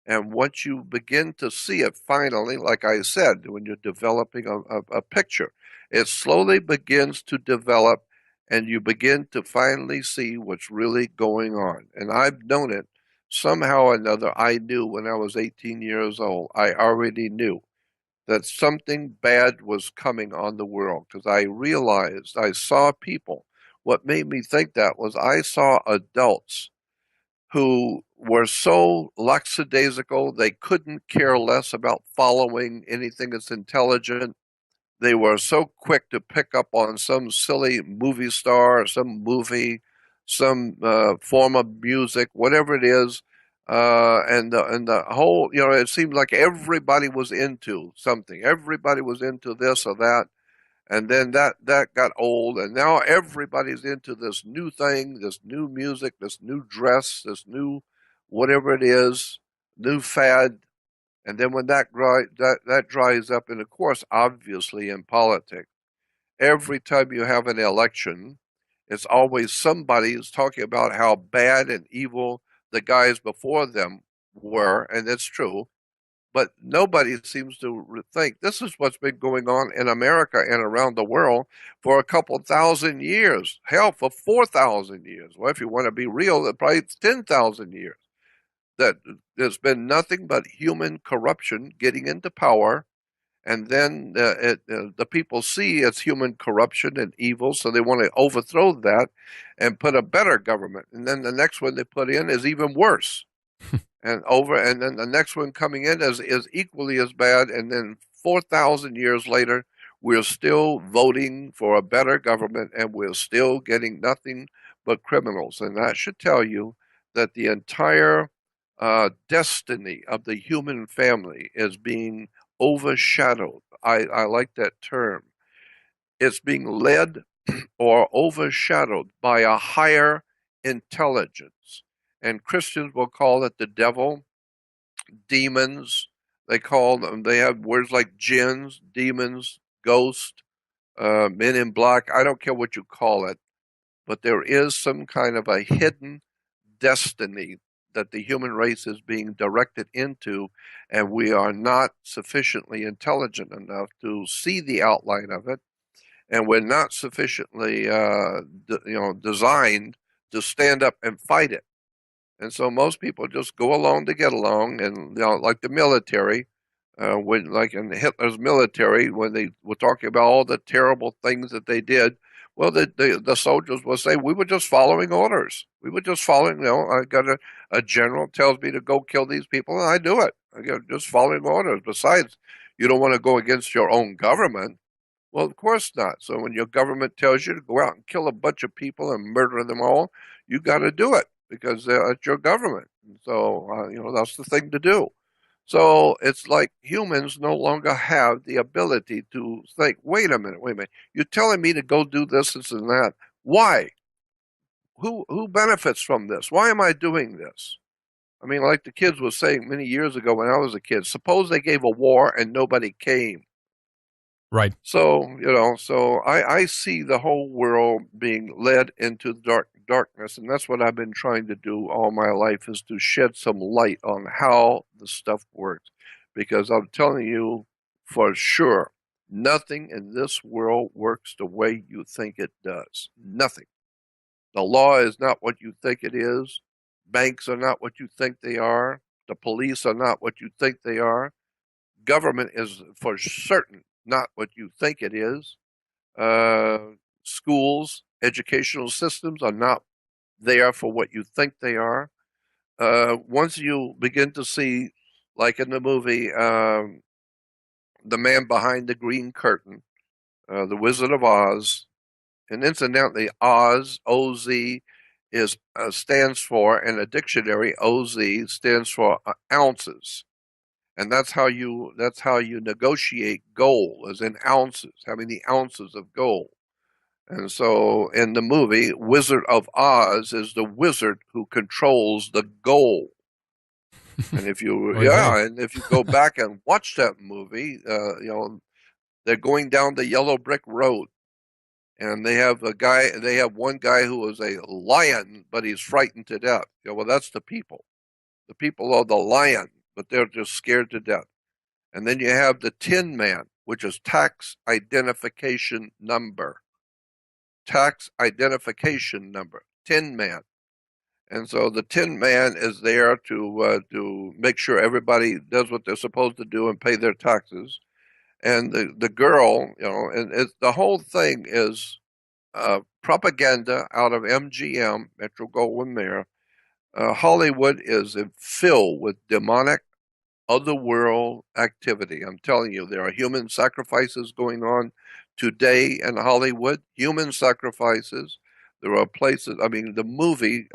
Speaker 2: And once you begin to see it finally, like I said, when you're developing a picture, it slowly begins to develop and you begin to finally see what's really going on. And I've known it somehow or another. I knew when I was 18 years old, I already knew that something bad was coming on the world because I realized I saw people. What made me think that was I saw adults who were so lackadaisical they couldn't care less about following anything that's intelligent. They were so quick to pick up on some silly movie star, some movie, some form of music, whatever it is, and the whole, it seemed like everybody was into something. Everybody was into this or that, and then that got old, and now everybody's into this new thing, this new music, this new dress, this new whatever it is, new fad. And then when that dries up, and of course, obviously in politics, every time you have an election, it's always somebody is talking about how bad and evil the guys before them were, and it's true. But nobody seems to think this is what's been going on in America and around the world for a couple thousand years. Hell, for 4,000 years. Well, if you want to be real, probably 10,000 years. That there's been nothing but human corruption getting into power, and then the people see it's human corruption and evil, so they want to overthrow that and put a better government. And then the next one they put in is even worse, and then the next one coming in is equally as bad. And then 4,000 years later, we're still voting for a better government, and we're still getting nothing but criminals. And that should tell you that the entire destiny of the human family is being overshadowed. I like that term. It's being led or overshadowed by a higher intelligence. And Christians will call it the devil, demons. They call them, they have words like jinns, demons, ghost, men in black. I don't care what you call it, but there is some kind of a hidden destiny that the human race is being directed into, and we are not sufficiently intelligent enough to see the outline of it, and we're not sufficiently, designed to stand up and fight it. And so most people just go along to get along, and like the military, when like in Hitler's military, when they were talking about all the terrible things that they did, well, the soldiers will say, we were just following orders. We were just following, I got a general tells me to go kill these people, and I do it. I got just following orders. Besides, you don't want to go against your own government. Well, of course not. So when your government tells you to go out and kill a bunch of people and murder them all, you got to do it because it's your government. So, that's the thing to do. So it's like humans no longer have the ability to think, wait a minute. You're telling me to go do this and that. Why? Who benefits from this? Why am I doing this? I mean, like the kids were saying many years ago when I was a kid, suppose they gave a war and nobody came.
Speaker 1: Right.
Speaker 2: So, I see the whole world being led into darkness, and that's what I've been trying to do all my life is to shed some light on how the stuff works. Because I'm telling you for sure, nothing in this world works the way you think it does. Nothing. The law is not what you think it is. Banks are not what you think they are. The police are not what you think they are. Government is for certain not what you think it is. Schools, educational systems are not there for what you think they are. Once you begin to see, like in the movie, The Man Behind the Green Curtain, The Wizard of Oz, and incidentally, Oz, O-Z, stands for, in a dictionary, O-Z stands for ounces. And that's how you negotiate gold, as in ounces, having the ounces of gold. And so in the movie, Wizard of Oz is the wizard who controls the gold. And if you
Speaker 1: Okay.
Speaker 2: and if you go back and watch that movie, they're going down the yellow brick road, and they have one guy who is a lion, but he's frightened to death. Well, that's the people. The people are the lion, but they're just scared to death. And then you have the Tin Man, which is tax identification number. Tax identification number, Tin Man. And so the Tin Man is there to make sure everybody does what they're supposed to do and pay their taxes. And the girl, and the whole thing is propaganda out of MGM, Metro Goldwyn Mayer. Hollywood is filled with demonic, otherworld activity. I'm telling you, there are human sacrifices going on today in Hollywood. Human sacrifices. There are places. I mean, the movie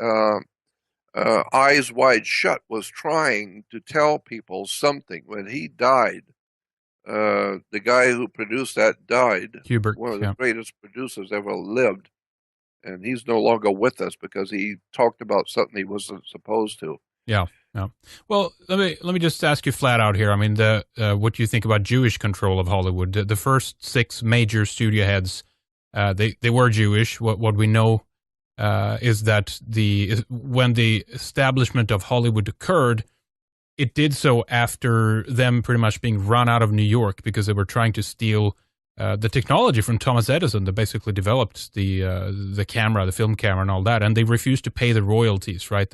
Speaker 2: Eyes Wide Shut was trying to tell people something. When he died, the guy who produced that died.
Speaker 1: Hubert,
Speaker 2: One of the
Speaker 1: yeah.
Speaker 2: greatest producers ever lived, and he's no longer with us because he talked about something he wasn't supposed to.
Speaker 1: Yeah, yeah. Well, let me just ask you flat out here. I mean, what do you think about Jewish control of Hollywood? The first six major studio heads, they were Jewish. What we know is that when the establishment of Hollywood occurred, it did so after them pretty much being run out of New York because they were trying to steal the technology from Thomas Edison that basically developed the camera, the film camera, and all that, and they refused to pay the royalties. Right?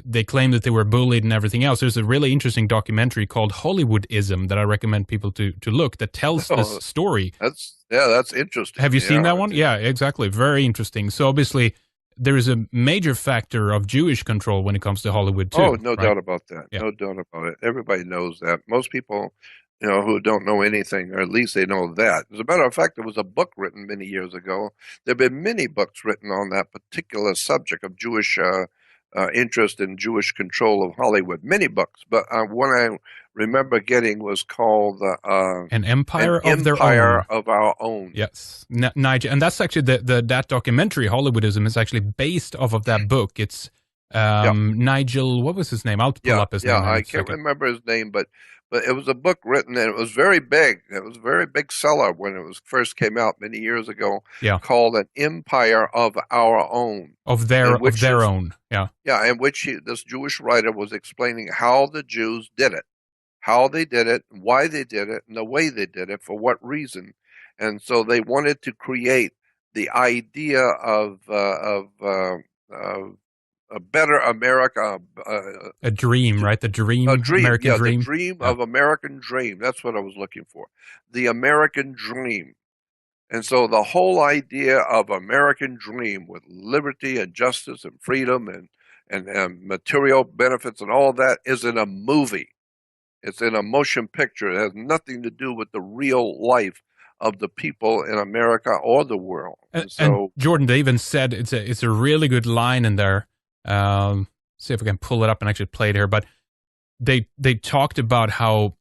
Speaker 1: They claimed that they were bullied and everything else. There's a really interesting documentary called Hollywoodism that I recommend people to look that tells this story.
Speaker 2: That's interesting.
Speaker 1: Have you seen that one? Yeah, exactly. Very interesting. So obviously there is a major factor of Jewish control when it comes to Hollywood too.
Speaker 2: Oh, no
Speaker 1: right?
Speaker 2: doubt about that.
Speaker 1: Yeah.
Speaker 2: No doubt about it. Everybody knows that. Most people, who don't know anything, or at least they know that. As a matter of fact, there was a book written many years ago. There have been many books written on that particular subject of Jewish interest in Jewish control of Hollywood. Many books, but one I remember getting was called
Speaker 1: An Empire
Speaker 2: An
Speaker 1: of Their
Speaker 2: Empire
Speaker 1: Own.
Speaker 2: of Our Own.
Speaker 1: Yes, Nigel, and that's actually that documentary Hollywoodism is actually based off of that book. It's Nigel, what was his name? I'll pull up his name.
Speaker 2: I can't remember his name, but it was a book written, and it was very big. It was a very big seller when it was first came out many years ago.
Speaker 1: Yeah,
Speaker 2: called An Empire of Our Own.
Speaker 1: Of their own. Yeah.
Speaker 2: Yeah, in which this Jewish writer was explaining how the Jews did it, how they did it, why they did it, and the way they did it, for what reason. And so they wanted to create the idea of a better America,
Speaker 1: a dream, right? The dream, American dream.
Speaker 2: The dream of American dream. That's what I was looking for. The American dream. And so the whole idea of American dream with liberty and justice and freedom and material benefits and all that is in a movie. It's in a motion picture. It has nothing to do with the real life of the people in America or the world.
Speaker 1: And Jordan, they even said it's a really good line in there. See if I can pull it up and actually play it here. But they talked about how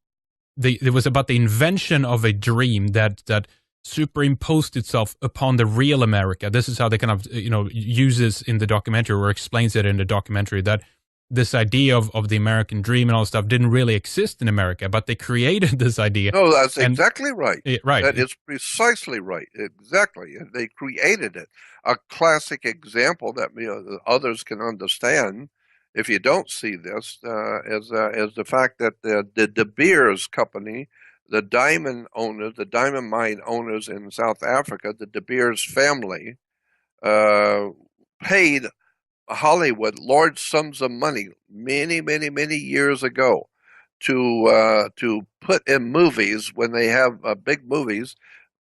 Speaker 1: it was about the invention of a dream that superimposed itself upon the real America. This is how they kind of uses in the documentary, or explains it in the documentary, that this idea of the American dream and all stuff didn't really exist in America, but they created this idea.
Speaker 2: No, that's exactly right.
Speaker 1: Right.
Speaker 2: That is precisely right. Exactly. They created it. A classic example that others can understand, if you don't see this, is the fact that the De Beers company, the diamond owners, the diamond mine owners in South Africa, the De Beers family, paid Hollywood large sums of money many, many, many years ago to put in movies, when they have big movies,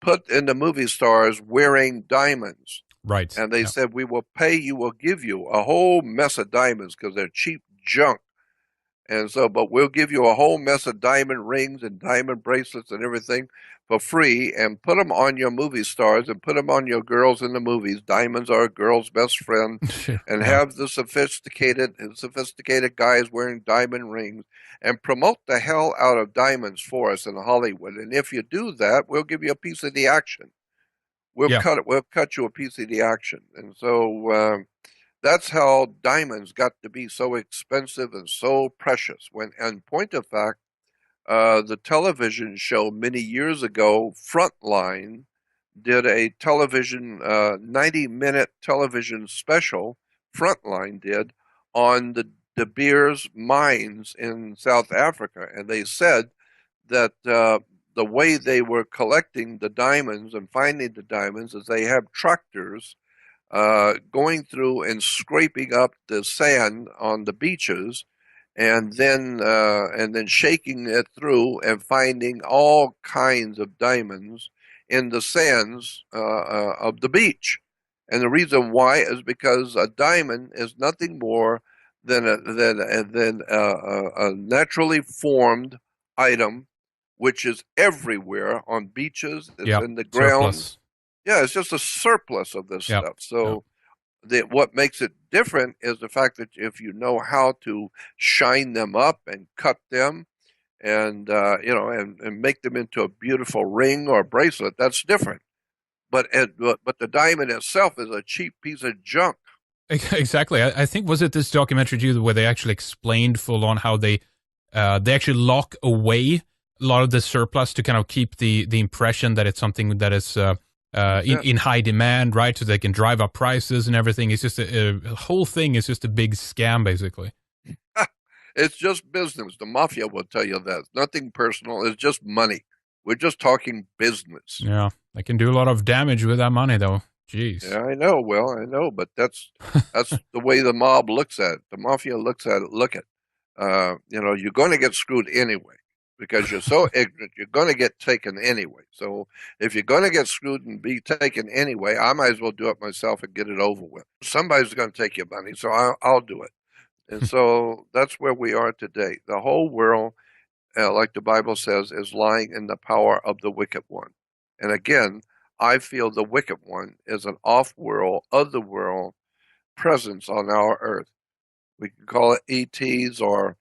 Speaker 2: put in the movie stars wearing diamonds.
Speaker 1: Right.
Speaker 2: And they said, we will pay you, we'll give you a whole mess of diamonds because they're cheap junk. And so, but we'll give you a whole mess of diamond rings and diamond bracelets and everything for free, and put them on your movie stars and put them on your girls in the movies. Diamonds are a girl's best friend. And have the sophisticated guys wearing diamond rings, and promote the hell out of diamonds for us in Hollywood. And if you do that, we'll give you a piece of the action. We'll cut you a piece of the action. And so that's how diamonds got to be so expensive and so precious. When, in point of fact, the television show many years ago, Frontline, did a television 90-minute television special. Frontline did on the De Beers mines in South Africa, and they said that the way they were collecting the diamonds and finding the diamonds is they have tractors going through and scraping up the sand on the beaches, and then shaking it through and finding all kinds of diamonds in the sands of the beach. And the reason why is because a diamond is nothing more than a naturally formed item, which is everywhere on beaches. It's
Speaker 1: Yeah,
Speaker 2: in the ground.
Speaker 1: surplus.
Speaker 2: Yeah, it's just a surplus of this
Speaker 1: Yeah,
Speaker 2: stuff.
Speaker 1: yeah.
Speaker 2: So what makes it different is the fact that if you know how to shine them up and cut them and and make them into a beautiful ring or bracelet, that's different. But the diamond itself is a cheap piece of junk.
Speaker 1: Exactly. I think was it this documentary too where they actually explained full on how they actually lock away a lot of the surplus to kind of keep the impression that it's something that is
Speaker 2: Yeah.
Speaker 1: in high demand, right? So they can drive up prices and everything. It's just a whole thing is just a big scam, basically.
Speaker 2: It's just business. The mafia will tell you that. It's nothing personal. It's just money. We're just talking business.
Speaker 1: Yeah, they can do a lot of damage with that money, though. Jeez.
Speaker 2: Yeah, I know. Well, I know, but that's the way the mob looks at it. The mafia looks at it. Look at, you're going to get screwed anyway because you're so ignorant. You're going to get taken anyway. So if you're going to get screwed and be taken anyway, I might as well do it myself and get it over with. Somebody's going to take your money, so I'll do it. And so that's where we are today. The whole world, like the Bible says, is lying in the power of the wicked one. And again, I feel the wicked one is an off-world, other-world presence on our earth. We can call it ETs or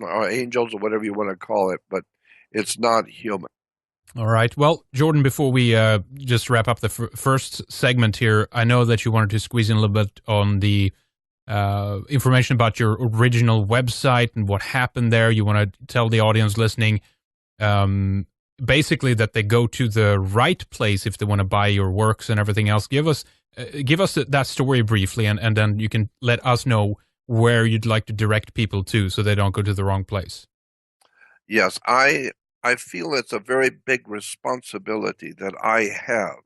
Speaker 2: or angels or whatever you want to call it, but it's not human.
Speaker 1: All right. Well, Jordan, before we just wrap up the first segment here, I know that you wanted to squeeze in a little bit on the information about your original website and what happened there. You want to tell the audience listening basically that they go to the right place if they want to buy your works and everything else. Give us that story briefly, and then you can let us know where you'd like to direct people to so they don't go to the wrong place.
Speaker 2: Yes, I feel it's a very big responsibility that I have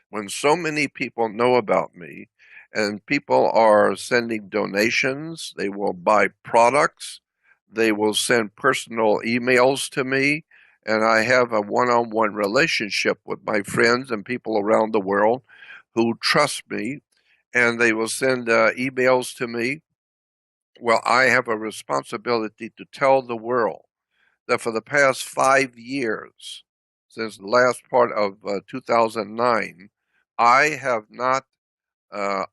Speaker 2: when so many people know about me and people are sending donations, they will buy products, they will send personal emails to me, and I have a one-on-one relationship with my friends and people around the world who trust me, and they will send emails to me. Well, I have a responsibility to tell the world that for the past 5 years, since the last part of 2009, I have not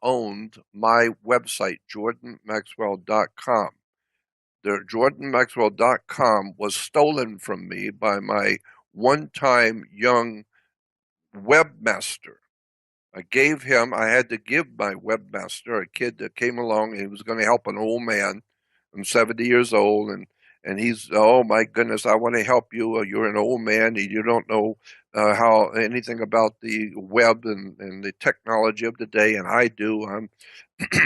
Speaker 2: owned my website, jordanmaxwell.com. The jordanmaxwell.com was stolen from me by my one-time young webmaster. I had to give my webmaster, a kid that came along, and he was going to help an old man. I'm 70 years old, and he's, oh my goodness, I want to help you. You're an old man, and you don't know how anything about the web and the technology of the day, and I do.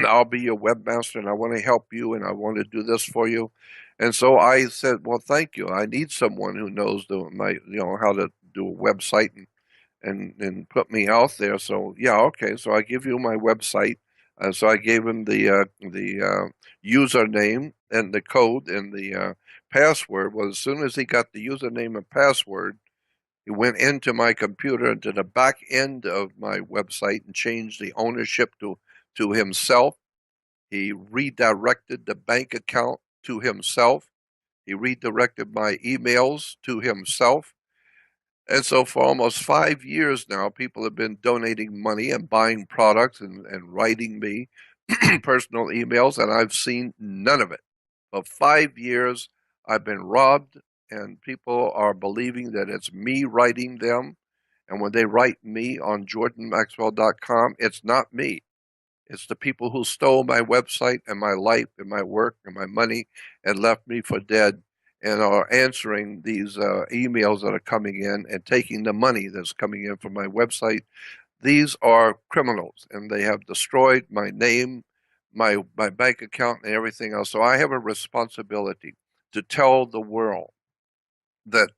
Speaker 2: I'll be your webmaster, and I want to help you, and I want to do this for you. And so I said, well, thank you. I need someone who knows how to do a website and put me out there. So yeah, okay. So I give you my website. So I gave him the username and the code and the password. Well, as soon as he got the username and password, he went into my computer into the back end of my website and changed the ownership to himself. He redirected the bank account to himself. He redirected my emails to himself. And so for almost 5 years now, people have been donating money and buying products and writing me personal emails, and I've seen none of it. For 5 years, I've been robbed, and people are believing that it's me writing them. And when they write me on jordanmaxwell.com, it's not me. It's the people who stole my website and my life and my work and my money and left me for dead. and are answering these emails that are coming in and taking the money that's coming in from my website. These are criminals, and they have destroyed my name, my bank account, and everything else. So I have a responsibility to tell the world that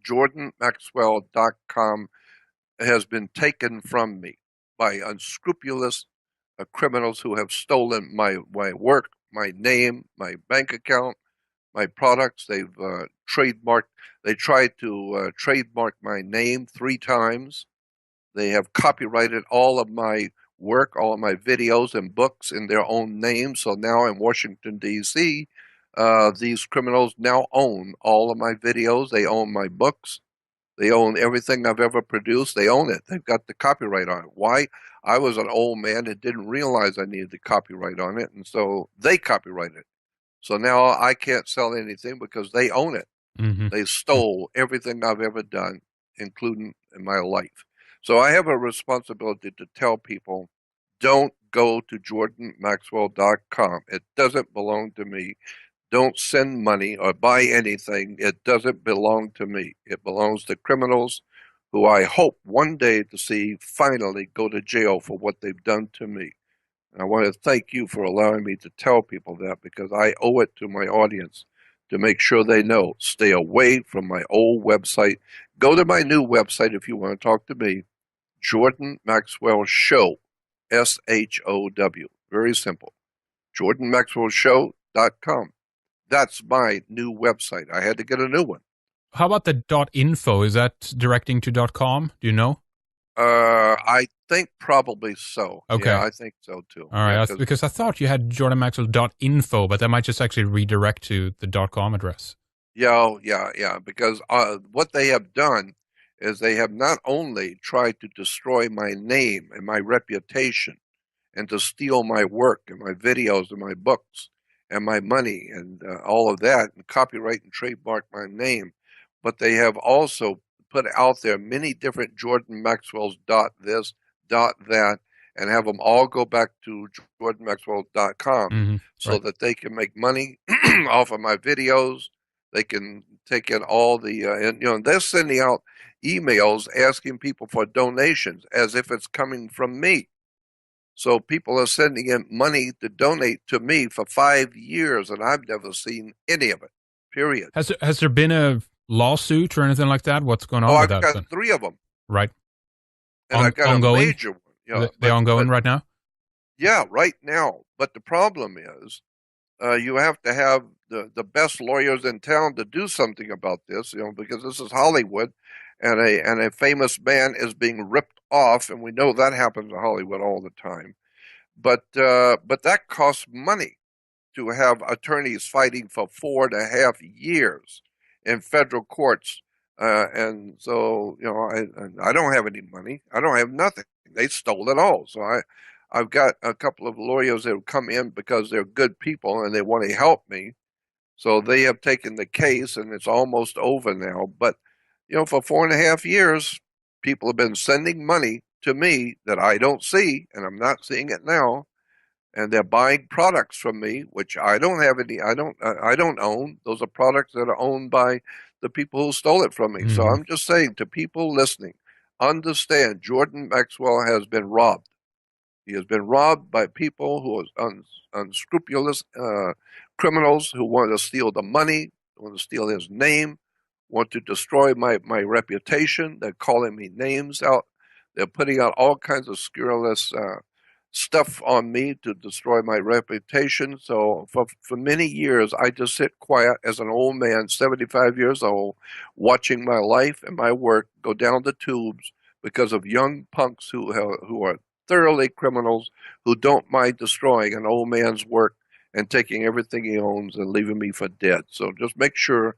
Speaker 2: jordanmaxwell.com has been taken from me by unscrupulous criminals who have stolen my work, my name, my bank account, my products. They've trademarked. They tried to trademark my name 3 times. They have copyrighted all of my work, all of my videos and books in their own name. So now in Washington, D.C., these criminals now own all of my videos. They own my books. They own everything I've ever produced. They own it. They've got the copyright on it. Why? I was an old man and didn't realize I needed the copyright on it, and so they copyrighted it. So now I can't sell anything because they own it.
Speaker 1: Mm-hmm.
Speaker 2: They stole everything I've ever done, including in my life. So I have a responsibility to tell people, don't go to jordanmaxwell.com. It doesn't belong to me. Don't send money or buy anything. It doesn't belong to me. It belongs to criminals who I hope one day to see finally go to jail for what they've done to me. And I want to thank you for allowing me to tell people that, because I owe it to my audience to make sure they know. Stay away from my old website. Go to my new website if you want to talk to me. Jordan Maxwell Show, SHOW. Very simple. JordanMaxwellShow.com. That's my new website. I had to get a new one.
Speaker 1: How about the .info? Is that directing to .com? Do you know?
Speaker 2: I think probably so.
Speaker 1: Okay.
Speaker 2: Yeah, I think so too.
Speaker 1: All right,
Speaker 2: Yeah,
Speaker 1: because I thought you had jordanmaxwell.info, but that might just actually redirect to the .com address.
Speaker 2: Yeah, because what they have done is they have not only tried to destroy my name and my reputation and to steal my work and my videos and my books and my money and all of that and copyright and trademark my name, but they have also put out there many different Jordan Maxwell's this, that, and have them all go back to jordanmaxwell.com so
Speaker 1: right.
Speaker 2: that they can make money off of my videos. They can take in all the, and they're sending out emails asking people for donations as if it's coming from me. So people are sending in money to donate to me for 5 years, and I've never seen any of it, period.
Speaker 1: Has there been a lawsuit or anything like that? What's going on with that?
Speaker 2: I've got 3 of them.
Speaker 1: Right.
Speaker 2: And I've got
Speaker 1: ongoing?
Speaker 2: a major one.
Speaker 1: They're ongoing right now?
Speaker 2: Yeah, right now. But the problem is you have to have the best lawyers in town to do something about this, because this is Hollywood, and a famous man is being ripped off, and we know that happens in Hollywood all the time. But that costs money to have attorneys fighting for 4.5 years in federal courts, and so I don't have any money. I don't have nothing. They stole it all. So I've got a couple of lawyers that have come in because they're good people and they want to help me. So they have taken the case, and it's almost over now. But for 4.5 years, people have been sending money to me that I don't see, and I'm not seeing it now. And they're buying products from me, which I don't have any. I don't own. Those are products that are owned by the people who stole it from me. So I'm just saying to people listening, understand Jordan Maxwell has been robbed. He has been robbed by people who are unscrupulous criminals who want to steal the money, want to steal his name, want to destroy my reputation. They're calling me names out. They're putting out all kinds of scurrilous stuff on me to destroy my reputation. So for many years, I just sit quiet as an old man, 75 years old, watching my life and my work go down the tubes because of young punks who are thoroughly criminals who don't mind destroying an old man's work and taking everything he owns and leaving me for dead. So just make sure,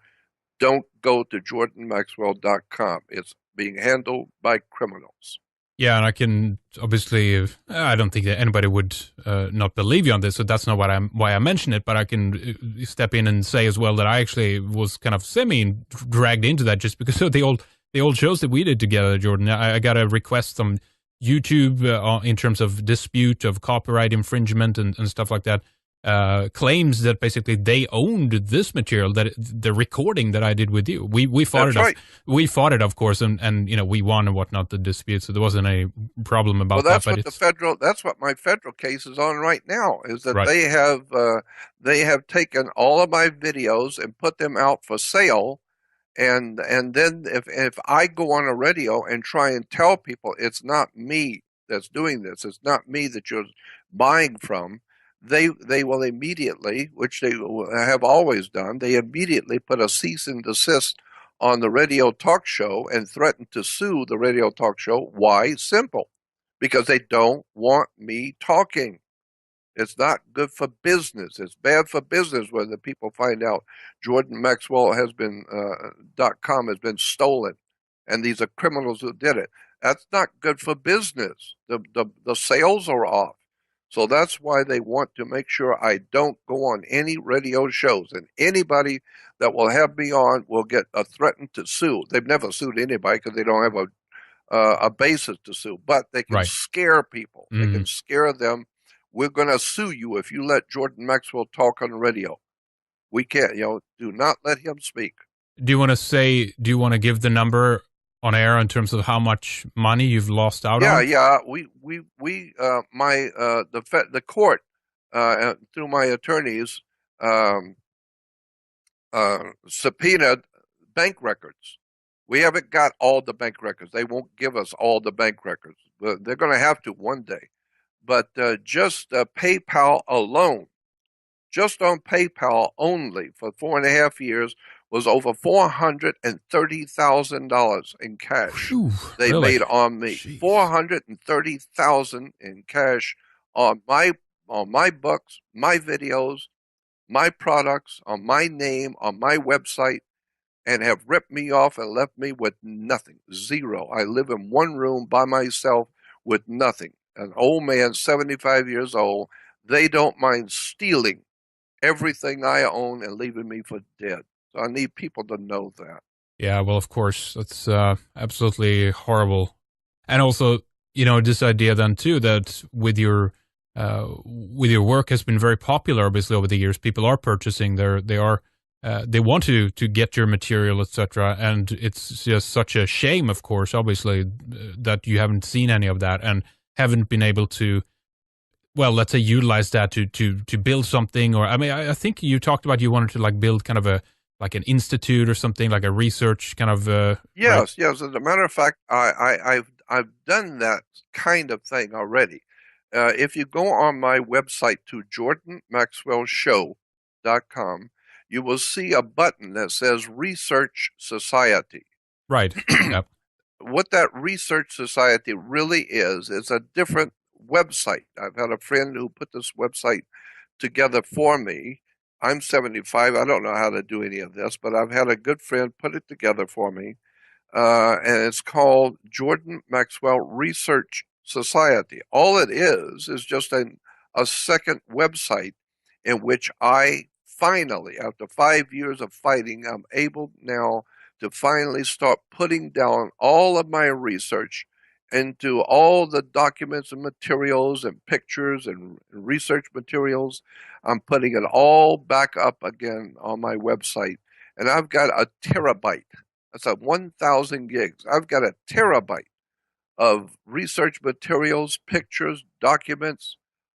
Speaker 2: don't go to jordanmaxwell.com. It's being handled by criminals.
Speaker 1: Yeah, and I can obviously, I don't think that anybody would not believe you on this, so that's not why I mention it, but I can step in and say as well that I actually was kind of dragged into that just because of the old shows that we did together, Jordan. I got a request from YouTube in terms of dispute of copyright infringement and stuff like that. claims that basically they owned this material, that the recording that I did with you. We fought
Speaker 2: That's
Speaker 1: it.
Speaker 2: right.
Speaker 1: We fought it, of course, and we won and whatnot, the dispute. So there wasn't any problem about
Speaker 2: Well,
Speaker 1: that.
Speaker 2: that's
Speaker 1: But
Speaker 2: what
Speaker 1: it's
Speaker 2: that's what my federal case is on right now, is that
Speaker 1: right.
Speaker 2: they have taken all of my videos and put them out for sale. And then if I go on a radio and try and tell people it's not me that's doing this, it's not me that you're buying from, they will immediately, which they have always done, they immediately put a cease and desist on the radio talk show and threaten to sue the radio talk show. Why? Simple. Because they don't want me talking. It's not good for business. It's bad for business when the people find out Jordan Maxwell has been .com has been stolen, and these are criminals who did it. That's not good for business. The sales are off, so that's why they want to make sure I don't go on any radio shows, and anybody that will have me on will get a threatened to sue. They've never sued anybody because they don't have a basis to sue, but they can
Speaker 1: Right.
Speaker 2: scare people. They
Speaker 1: Mhm.
Speaker 2: can scare them. We're going to sue you if you let Jordan Maxwell talk on the radio. We can't, do not let him speak.
Speaker 1: Do you want to give the number on air in terms of how much money you've lost out
Speaker 2: Yeah,
Speaker 1: on?
Speaker 2: yeah. The court, through my attorneys, um, subpoenaed bank records. We haven't got all the bank records. They won't give us all the bank records, but they're going to have to one day. But just PayPal alone, just on PayPal only for 4.5 years was over $430,000 in cash.
Speaker 1: Whew,
Speaker 2: They
Speaker 1: really?
Speaker 2: made on me.
Speaker 1: Jeez.
Speaker 2: $430,000 in cash on my books, my videos, my products, on my name, on my website, and have ripped me off and left me with nothing. Zero. I live in one room by myself with nothing. An old man, 75 years old. They don't mind stealing everything I own and leaving me for dead. So I need people to know that.
Speaker 1: Yeah, well, of course, that's absolutely horrible. And also, this idea then too that with your work has been very popular, obviously over the years. People are purchasing. They want to get your material, etc. And it's just such a shame, of course, obviously, that you haven't seen any of that and haven't been able to, well, let's say, utilize that to build something. Or I think you talked about you wanted to build kind of an institute or something, like a research kind of.
Speaker 2: Yes,
Speaker 1: right?
Speaker 2: yes. As a matter of fact, I've done that kind of thing already. If you go on my website to jordanmaxwellshow.com, you will see a button that says Research Society.
Speaker 1: Right. Yep.
Speaker 2: What that Research Society really is a different website. I've had a friend who put this website together for me. I'm 75. I don't know how to do any of this, but I've had a good friend put it together for me. And it's called Jordan Maxwell Research Society. All it is just a second website in which I finally, after 5 years of fighting, I'm able now to finally start putting down all of my research into all the documents and materials and pictures and research materials. I'm putting it all back up again on my website. And I've got a terabyte. That's 1,000 gigs. I've got a terabyte of research materials, pictures, documents,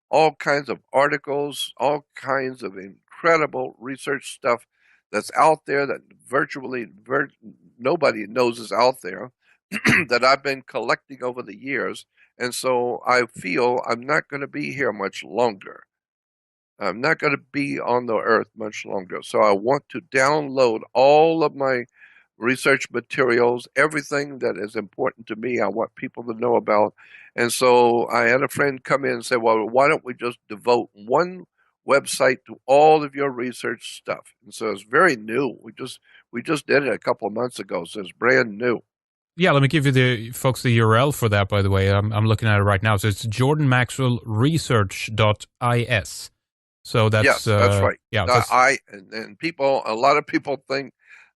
Speaker 2: all kinds of articles, all kinds of incredible research stuff that's out there that virtually nobody knows is out there that I've been collecting over the years. And so I feel I'm not going to be here much longer. I'm not going to be on the earth much longer. So I want to download all of my research materials, everything that is important to me, I want people to know about. And so I had a friend come in and say, well, why don't we just devote one website to all of your research stuff? And so it's very new. We just did it a couple of months ago, so it's brand new.
Speaker 1: Yeah, let me give you the URL for that, by the way. I'm looking at it right now. So it's jordanmaxwellresearch.is. So that's
Speaker 2: yes, that's right.
Speaker 1: Yeah,
Speaker 2: and a lot of people think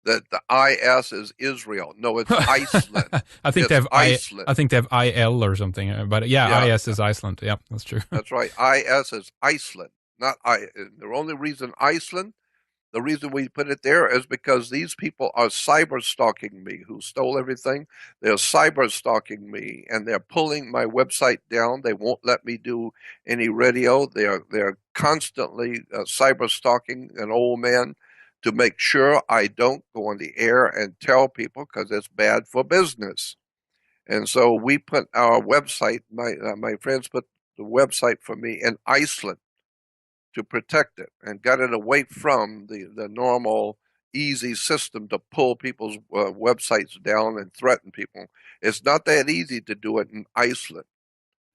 Speaker 2: that the IS is Israel. No, it's Iceland.
Speaker 1: I think
Speaker 2: it's
Speaker 1: they have
Speaker 2: Iceland.
Speaker 1: I think they have IL or something. But yeah, IS is Iceland. Yeah, that's true.
Speaker 2: That's right. IS is Iceland, Not I. The only reason Iceland, the reason we put it there is because these people are cyber stalking me who stole everything. They're cyber stalking me and they're pulling my website down. They won't let me do any radio. They're constantly cyber stalking an old man to make sure I don't go on the air and tell people because it's bad for business. And so we put our website, my friends put the website for me in Iceland to protect it and got it away from the normal easy system to pull people's websites down and threaten people. It's not that easy to do it in Iceland.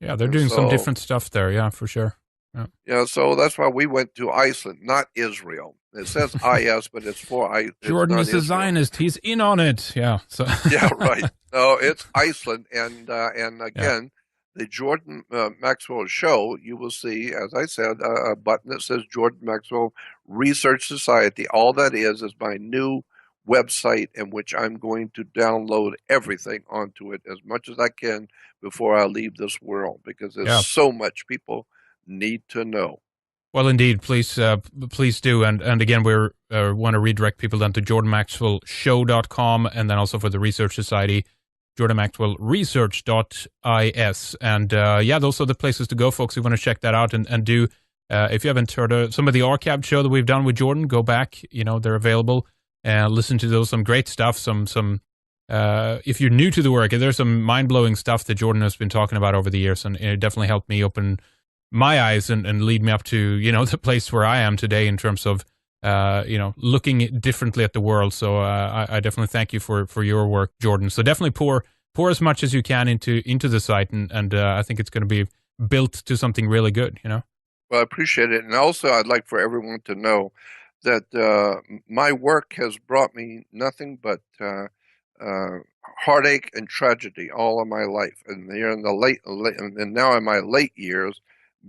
Speaker 1: Yeah, they're
Speaker 2: And
Speaker 1: doing some
Speaker 2: so,
Speaker 1: different stuff there. Yeah, for sure. Yeah.
Speaker 2: yeah, so that's why we went to Iceland, not Israel. It says IS, but it's it's
Speaker 1: Jordan
Speaker 2: not
Speaker 1: is a
Speaker 2: Israel.
Speaker 1: Zionist. He's in on it. Yeah. So
Speaker 2: Yeah, right. No, it's Iceland, and again, the Jordan Maxwell show. You will see, as I said, a button that says Jordan Maxwell Research Society. All that is my new website, in which I'm going to download everything onto it as much as I can before I leave this world, because there's
Speaker 1: yeah.
Speaker 2: so much people need to know.
Speaker 1: Well, indeed, please do, and again, we want to redirect people then to jordanmaxwellshow.com, and then also for the Research Society, jordanmaxwellresearch.is, and yeah, those are the places to go, folks. If you want to check that out and do, if you haven't heard of some of the archived show that we've done with Jordan, go back. They're available, and listen to those. Some great stuff. Some if you're new to the work, there's some mind blowing stuff that Jordan has been talking about over the years, and it definitely helped me open my eyes and lead me up to, the place where I am today in terms of, looking differently at the world. So I definitely thank you for your work, Jordan. So definitely pour as much as you can into the site, and I think it's going to be built to something really good,
Speaker 2: Well, I appreciate it. And also I'd like for everyone to know that my work has brought me nothing but heartache and tragedy all of my life. And here in the late and now in my late years,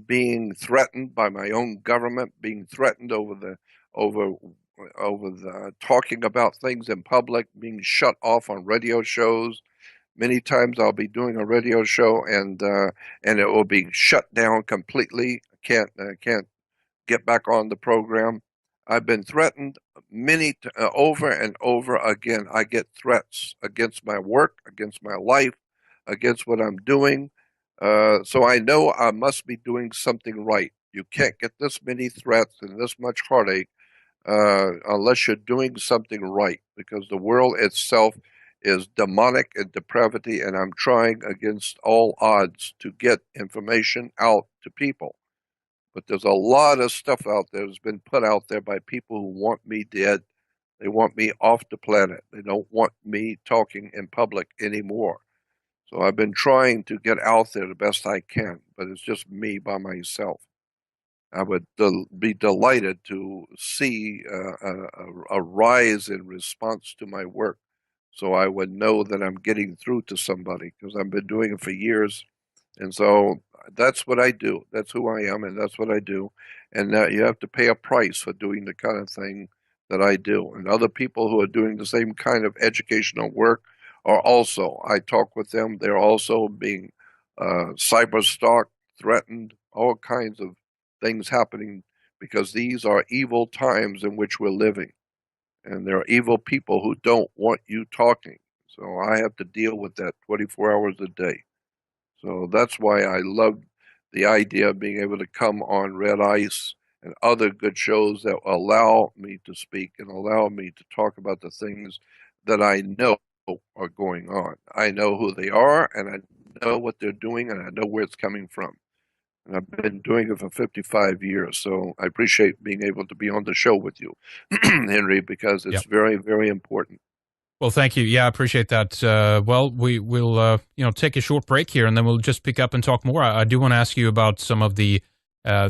Speaker 2: being threatened by my own government, being threatened over the talking about things in public, being shut off on radio shows. Many times I'll be doing a radio show and it will be shut down completely. Can't get back on the program. I've been threatened over and over again. I get threats against my work, against my life, against what I'm doing. So I know I must be doing something right. You can't get this many threats and this much heartache unless you're doing something right, because the world itself is demonic and depravity, and I'm trying against all odds to get information out to people. But there's a lot of stuff out there that's been put out there by people who want me dead. They want me off the planet. They don't want me talking in public anymore. So I've been trying to get out there the best I can, but it's just me by myself. I would be delighted to see a rise in response to my work, so I would know that I'm getting through to somebody, because I've been doing it for years. And so that's what I do. That's who I am, and that's what I do. And you have to pay a price for doing the kind of thing that I do. And other people who are doing the same kind of educational work are also, I talk with them, they're also being cyber stalked, threatened, all kinds of things happening, because these are evil times in which we're living. And there are evil people who don't want you talking. So I have to deal with that 24 hours a day. So that's why I love the idea of being able to come on Red Ice and other good shows that allow me to speak and allow me to talk about the things that I know are going on. I know who they are, and I know what they're doing, and I know where it's coming from. And I've been doing it for 55 years, so I appreciate being able to be on the show with you, Henry, because it's very, very important.
Speaker 1: Well, thank you. Yeah, I appreciate that. Well, we'll take a short break here, and then we'll just pick up and talk more. I do want to ask you about some of the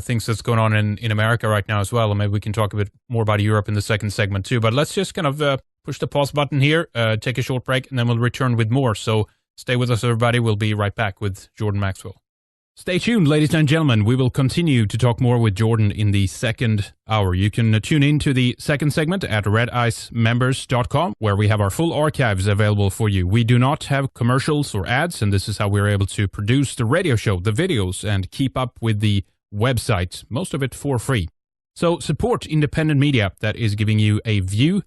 Speaker 1: things that's going on in America right now as well, and maybe we can talk a bit more about Europe in the second segment too. But let's just kind of push the pause button here, take a short break, and then we'll return with more. So stay with us, everybody. We'll be right back with Jordan Maxwell. Stay tuned, ladies and gentlemen. We will continue to talk more with Jordan in the second hour. You can tune in to the second segment at redicemembers.com, where we have our full archives available for you. We do not have commercials or ads, and this is how we're able to produce the radio show, the videos, and keep up with the website, most of it for free. So support independent media that is giving you a view